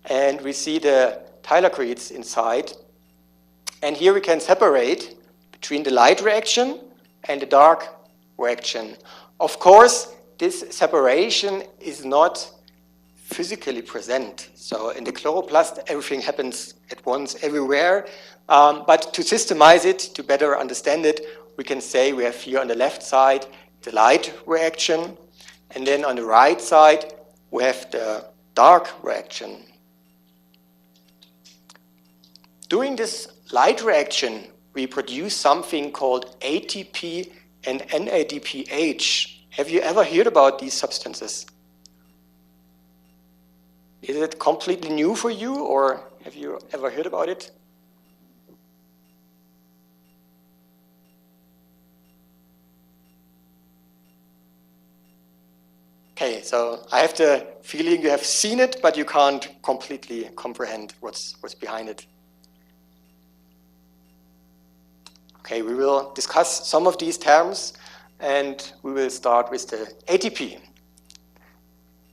and we see the thylakoids inside. And here we can separate between the light reaction and the dark reaction. Of course, this separation is not physically present. So in the chloroplast, everything happens at once everywhere. But to systemize it, to better understand it, we can say we have here on the left side the light reaction, and then on the right side we have the dark reaction. During this light reaction, we produce something called ATP and NADPH. Have you ever heard about these substances? Is it completely new for you, or have you ever heard about it? Okay, so I have the feeling you have seen it, but you can't completely comprehend what's behind it. Okay, we will discuss some of these terms, and we will start with the ATP.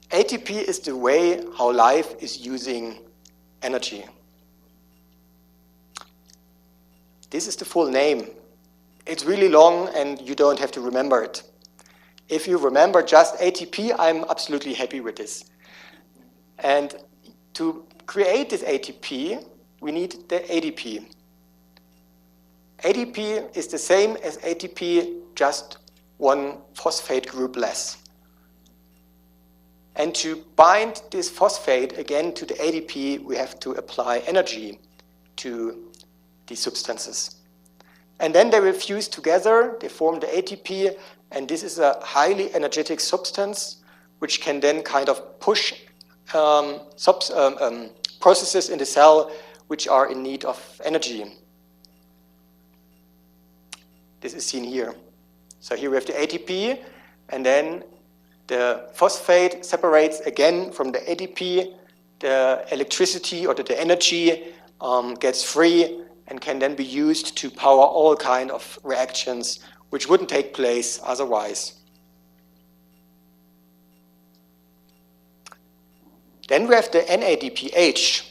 ATP is the way how life is using energy. This is the full name. It's really long, and you don't have to remember it. If you remember just ATP, I'm absolutely happy with this. And to create this ATP, we need the ADP. ADP is the same as ATP, just one phosphate group less. And to bind this phosphate again to the ADP, we have to apply energy to these substances. And then they will fuse together, they form the ATP, and this is a highly energetic substance which can then kind of push processes in the cell which are in need of energy. This is seen here. So here we have the ATP, and then the phosphate separates again from the ATP. The electricity or the energy gets free and can then be used to power all kinds of reactions which wouldn't take place otherwise. Then we have the NADPH.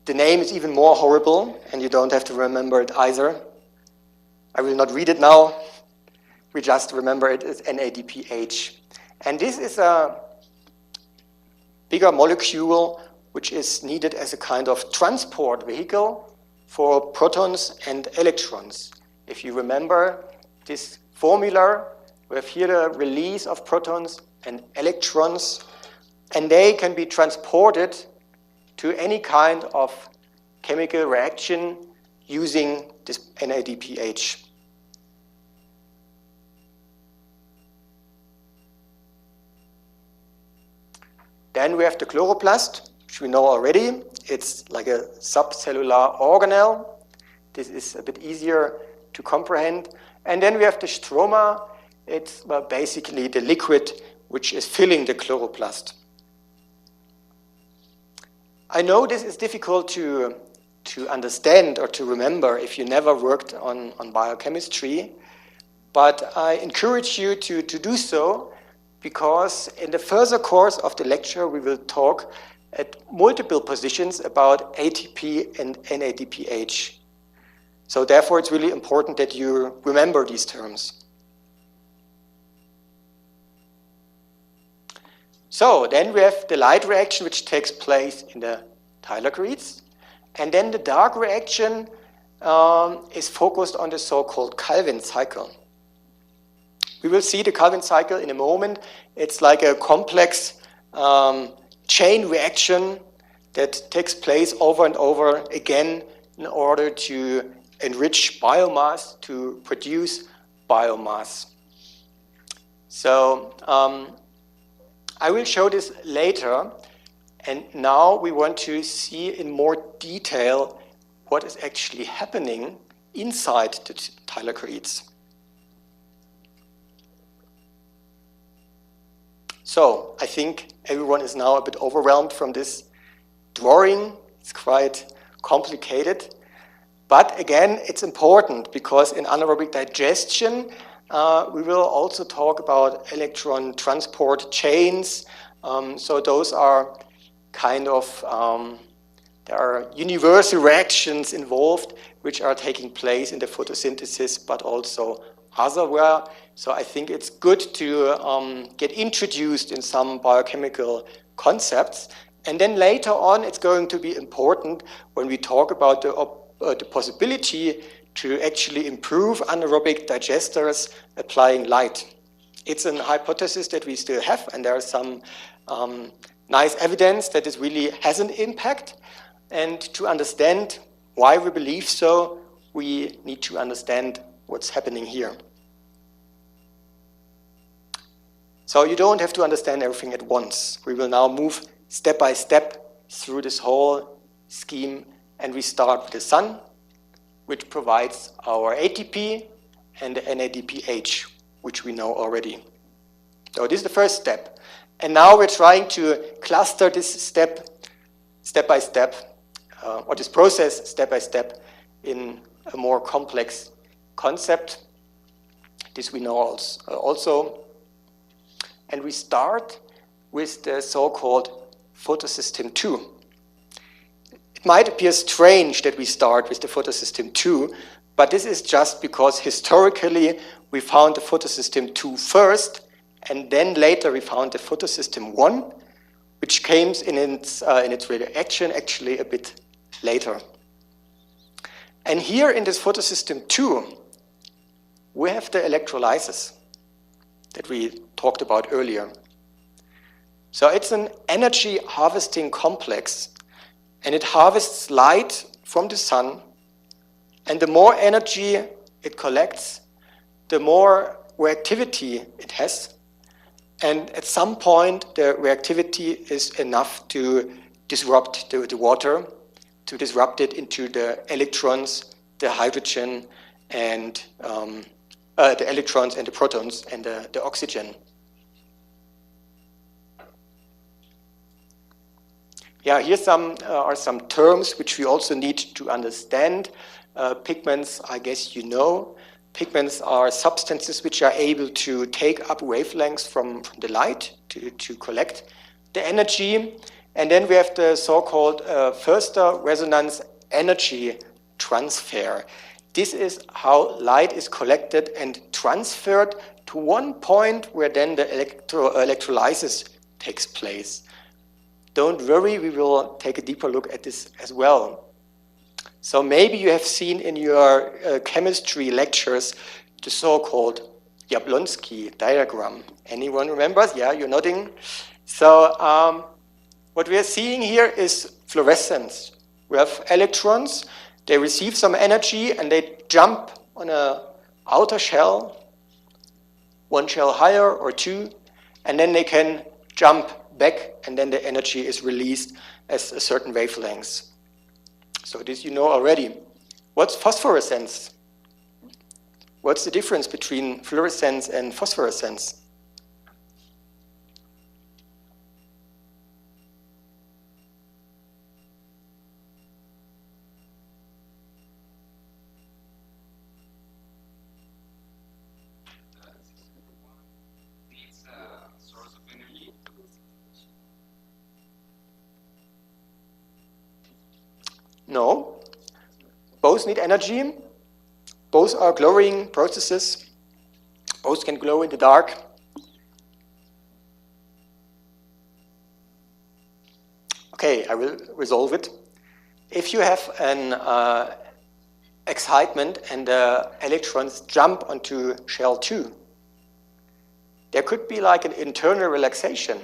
The name is even more horrible, and you don't have to remember it either. I will not read it now. We just remember it as NADPH. And this is a bigger molecule which is needed as a kind of transport vehicle for protons and electrons. If you remember this formula, we have here the release of protons and electrons, and they can be transported to any kind of chemical reaction using this NADPH. Then we have the chloroplast, which we know already. It's like a subcellular organelle. This is a bit easier to comprehend. And then we have the stroma. It's basically the liquid which is filling the chloroplast. I know this is difficult to understand or to remember if you never worked on biochemistry, but I encourage you to do so, because in the further course of the lecture we will talk at multiple positions about ATP and NADPH. So therefore it's really important that you remember these terms. So then we have the light reaction which takes place in the thylakoids, and then the dark reaction is focused on the so-called Calvin cycle. We will see the Calvin cycle in a moment. It's like a complex chain reaction that takes place over and over again in order to enrich biomass, to produce biomass. So I will show this later, and now we want to see in more detail what is actually happening inside the thylakoids. So I think everyone is now a bit overwhelmed from this drawing. It's quite complicated. But again, it's important because in anaerobic digestion, we will also talk about electron transport chains. So those are kind of, there are universal reactions involved which are taking place in the photosynthesis, but also otherwhere. So I think it's good to get introduced in some biochemical concepts. And then later on, it's going to be important when we talk about the possibility to actually improve anaerobic digesters applying light. It's an hypothesis that we still have, and there are some nice evidence that this really has an impact. And to understand why we believe so, we need to understand what's happening here. So you don't have to understand everything at once. We will now move step by step through this whole scheme, and we start with the sun, which provides our ATP, and the NADPH, which we know already. So this is the first step. And now we're trying to cluster this step by step, or this process step by step in a more complex concept. This we know also. And we start with the so-called photosystem 2. It might appear strange that we start with the photosystem 2, but this is just because historically we found the photosystem 2 first, and then later we found the photosystem 1, which came in its reaction actually a bit later. And here in this photosystem 2, we have the electrolysis that we talked about earlier. So it's an energy harvesting complex, and it harvests light from the sun And the more energy it collects, the more reactivity it has. And at some point, the reactivity is enough to disrupt the water, to disrupt it into the electrons, the hydrogen, and the electrons and the protons and the oxygen. Yeah, here are some terms which we also need to understand. Pigments, I guess you know. Pigments are substances which are able to take up wavelengths from the light to collect the energy. And then we have the so-called Förster resonance energy transfer. This is how light is collected and transferred to one point where then the electrolysis takes place. Don't worry, we will take a deeper look at this as well. So maybe you have seen in your chemistry lectures the so-called Jablonski diagram. Anyone remembers? Yeah, you're nodding. So what we are seeing here is fluorescence. We have electrons, they receive some energy and they jump on an outer shell, one shell higher or two, and then they can jump back and then the energy is released as a certain wavelength. So this you know already. What's phosphorescence? What's the difference between fluorescence and phosphorescence? No, both need energy, both are glowing processes, both can glow in the dark. Okay, I will resolve it. If you have an excitement and the electrons jump onto shell 2, there could be like an internal relaxation.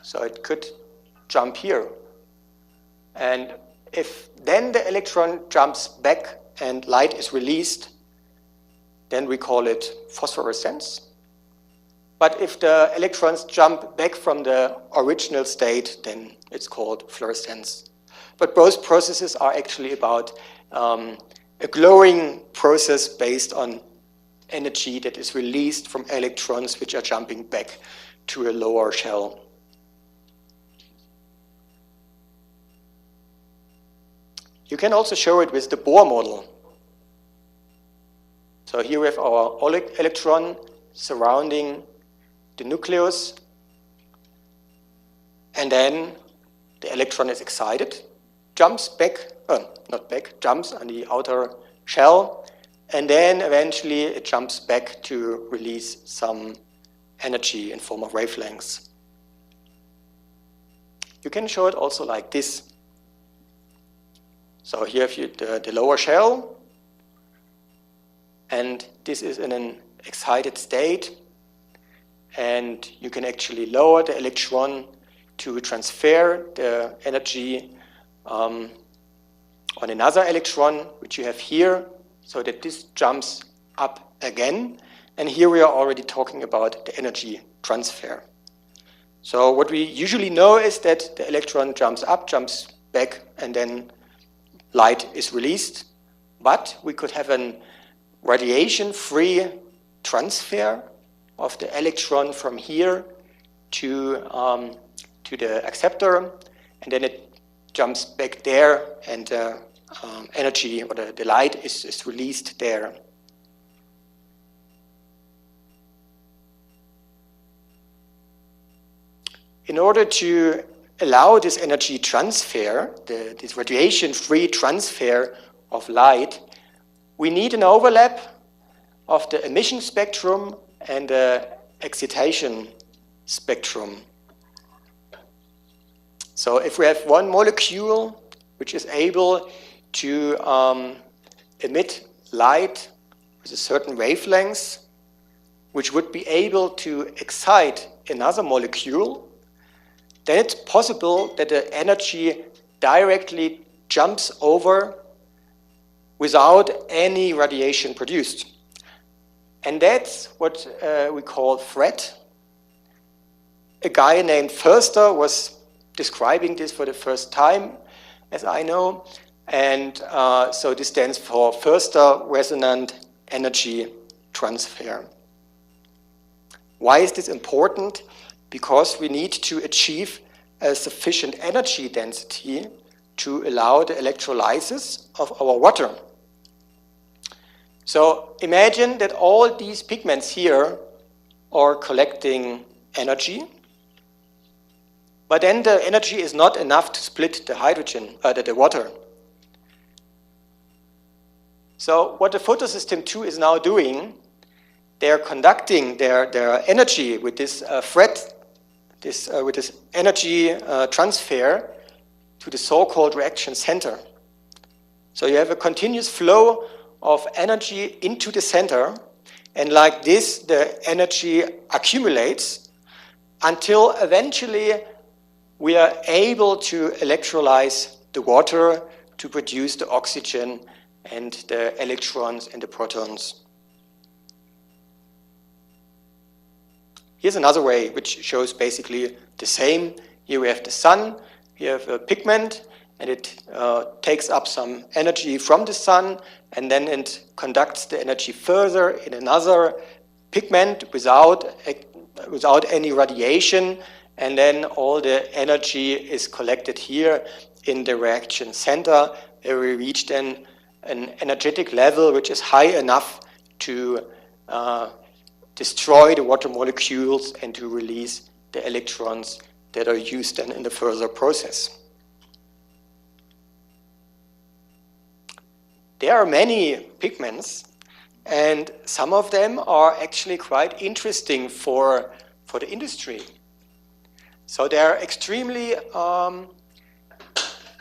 So it could jump here. And if then the electron jumps back and light is released, then we call it phosphorescence. But if the electrons jump back from the original state, then it's called fluorescence. But both processes are actually about a glowing process based on energy that is released from electrons which are jumping back to a lower shell. You can also show it with the Bohr model. So here we have our electron surrounding the nucleus, and then the electron is excited, jumps back, jumps on the outer shell, and then eventually it jumps back to release some energy in form of wavelengths. You can show it also like this. So here have you the lower shell, and this is in an excited state, and you can actually lower the electron to transfer the energy on another electron, which you have here, so that this jumps up again. And here we are already talking about the energy transfer. So what we usually know is that the electron jumps up, jumps back, and then light is released. But we could have a radiation-free transfer of the electron from here to the acceptor, and then it jumps back there, and energy or the light is released there. In order to allow this energy transfer, this radiation-free transfer of light, we need an overlap of the emission spectrum and the excitation spectrum. So if we have one molecule which is able to emit light with a certain wavelength, which would be able to excite another molecule, then it's possible that the energy directly jumps over without any radiation produced. And that's what we call threat. A guy named Förster was describing this for the first time, as I know, and so this stands for Förster Resonant Energy Transfer. Why is this important? Because we need to achieve a sufficient energy density to allow the electrolysis of our water. So imagine that all these pigments here are collecting energy, but then the energy is not enough to split the hydrogen, the water. So what the photosystem 2 is now doing, they're conducting their energy with this with this energy transfer to the so-called reaction center. So you have a continuous flow of energy into the center, and like this, the energy accumulates until eventually we are able to electrolyze the water to produce the oxygen and the electrons and the protons. Here's another way which shows basically the same. Here we have the sun, we have a pigment, and it takes up some energy from the sun, and then it conducts the energy further in another pigment without any radiation, and then all the energy is collected here in the reaction center, where we reach then an energetic level which is high enough to destroy the water molecules and to release the electrons that are used then in the further process. There are many pigments, and some of them are actually quite interesting for the industry. So they are extremely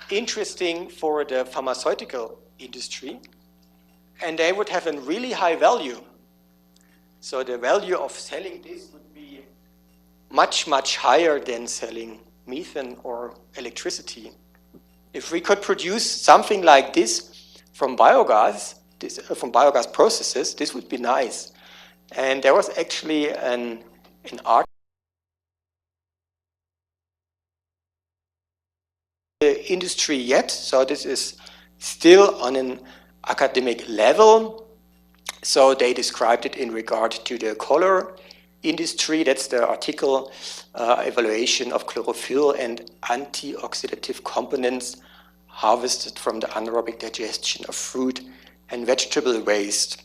interesting for the pharmaceutical industry, and they would have a really high value. So the value of selling this would be much, much higher than selling methane or electricity. If we could produce something like this from biogas, processes, this would be nice. And there was actually an art industry yet, so this is still on an academic level. So they described it in regard to the color industry. That's the article, evaluation of chlorophyll and antioxidative components harvested from the anaerobic digestion of fruit and vegetable waste.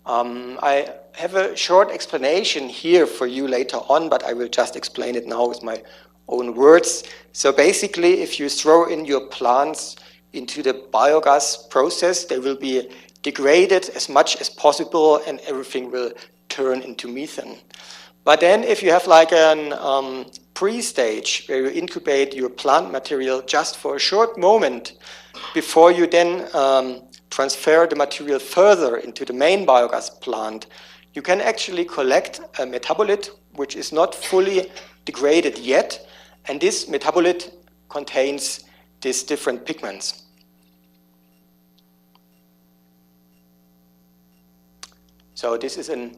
I have a short explanation here for you later on, but I will just explain it now with my own words. So basically, if you throw in your plants into the biogas process, they will be degraded as much as possible and everything will turn into methane. But then if you have like an pre-stage where you incubate your plant material just for a short moment before you then transfer the material further into the main biogas plant, you can actually collect a metabolite which is not fully degraded yet, and this metabolite contains these different pigments. So this is an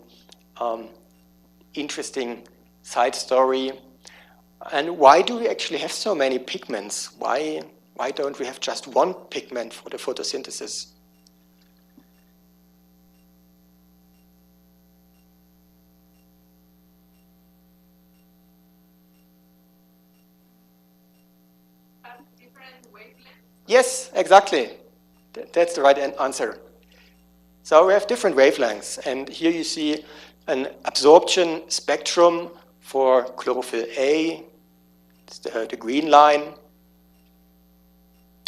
interesting side story. And why do we actually have so many pigments? Why don't we have just one pigment for the photosynthesis? Different wavelengths? Yes, exactly. That's the right answer. So we have different wavelengths, and here you see an absorption spectrum for chlorophyll A. It's the green line.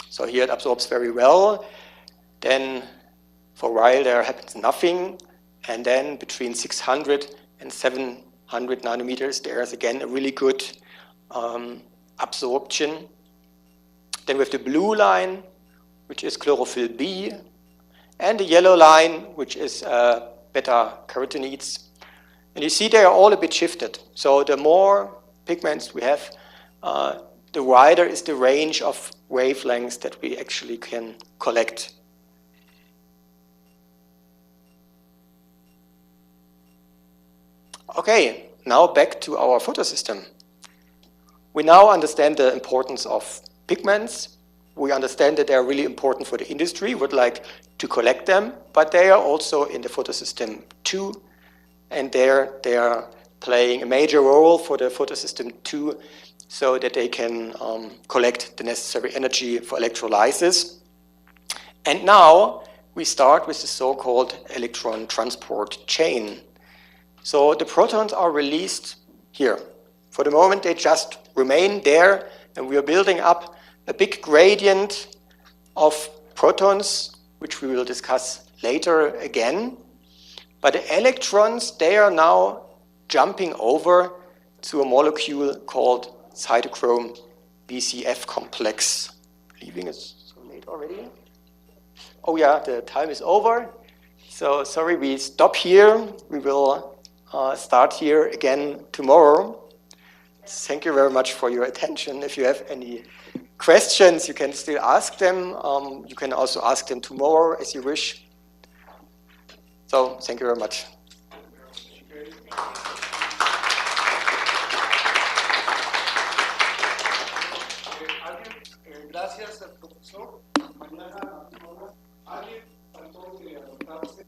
So here it absorbs very well. Then for a while there happens nothing, and then between 600 and 700 nanometers there's again a really good absorption. Then we have the blue line, which is chlorophyll B, and the yellow line, which is beta-carotenoids. And you see they are all a bit shifted. So the more pigments we have, the wider is the range of wavelengths that we actually can collect. Okay, now back to our photosystem. We now understand the importance of pigments. We understand that they are really important for the industry, would like to collect them, but they are also in the photosystem too, and there they are playing a major role for the photosystem too, so that they can collect the necessary energy for electrolysis. And now we start with the so-called electron transport chain. So the protons are released here. For the moment, they just remain there, and we are building up a big gradient of protons, which we will discuss later again. But the electrons, they are now jumping over to a molecule called cytochrome BCF complex. Leaving it so late already. Oh yeah, the time is over. So sorry, we stop here. We will start here again tomorrow. Thank you very much for your attention. If you have any questions, you can still ask them. You can also ask them tomorrow as you wish. So thank you very much. Gracias al profesor. Mañana alguien trató de anotarse.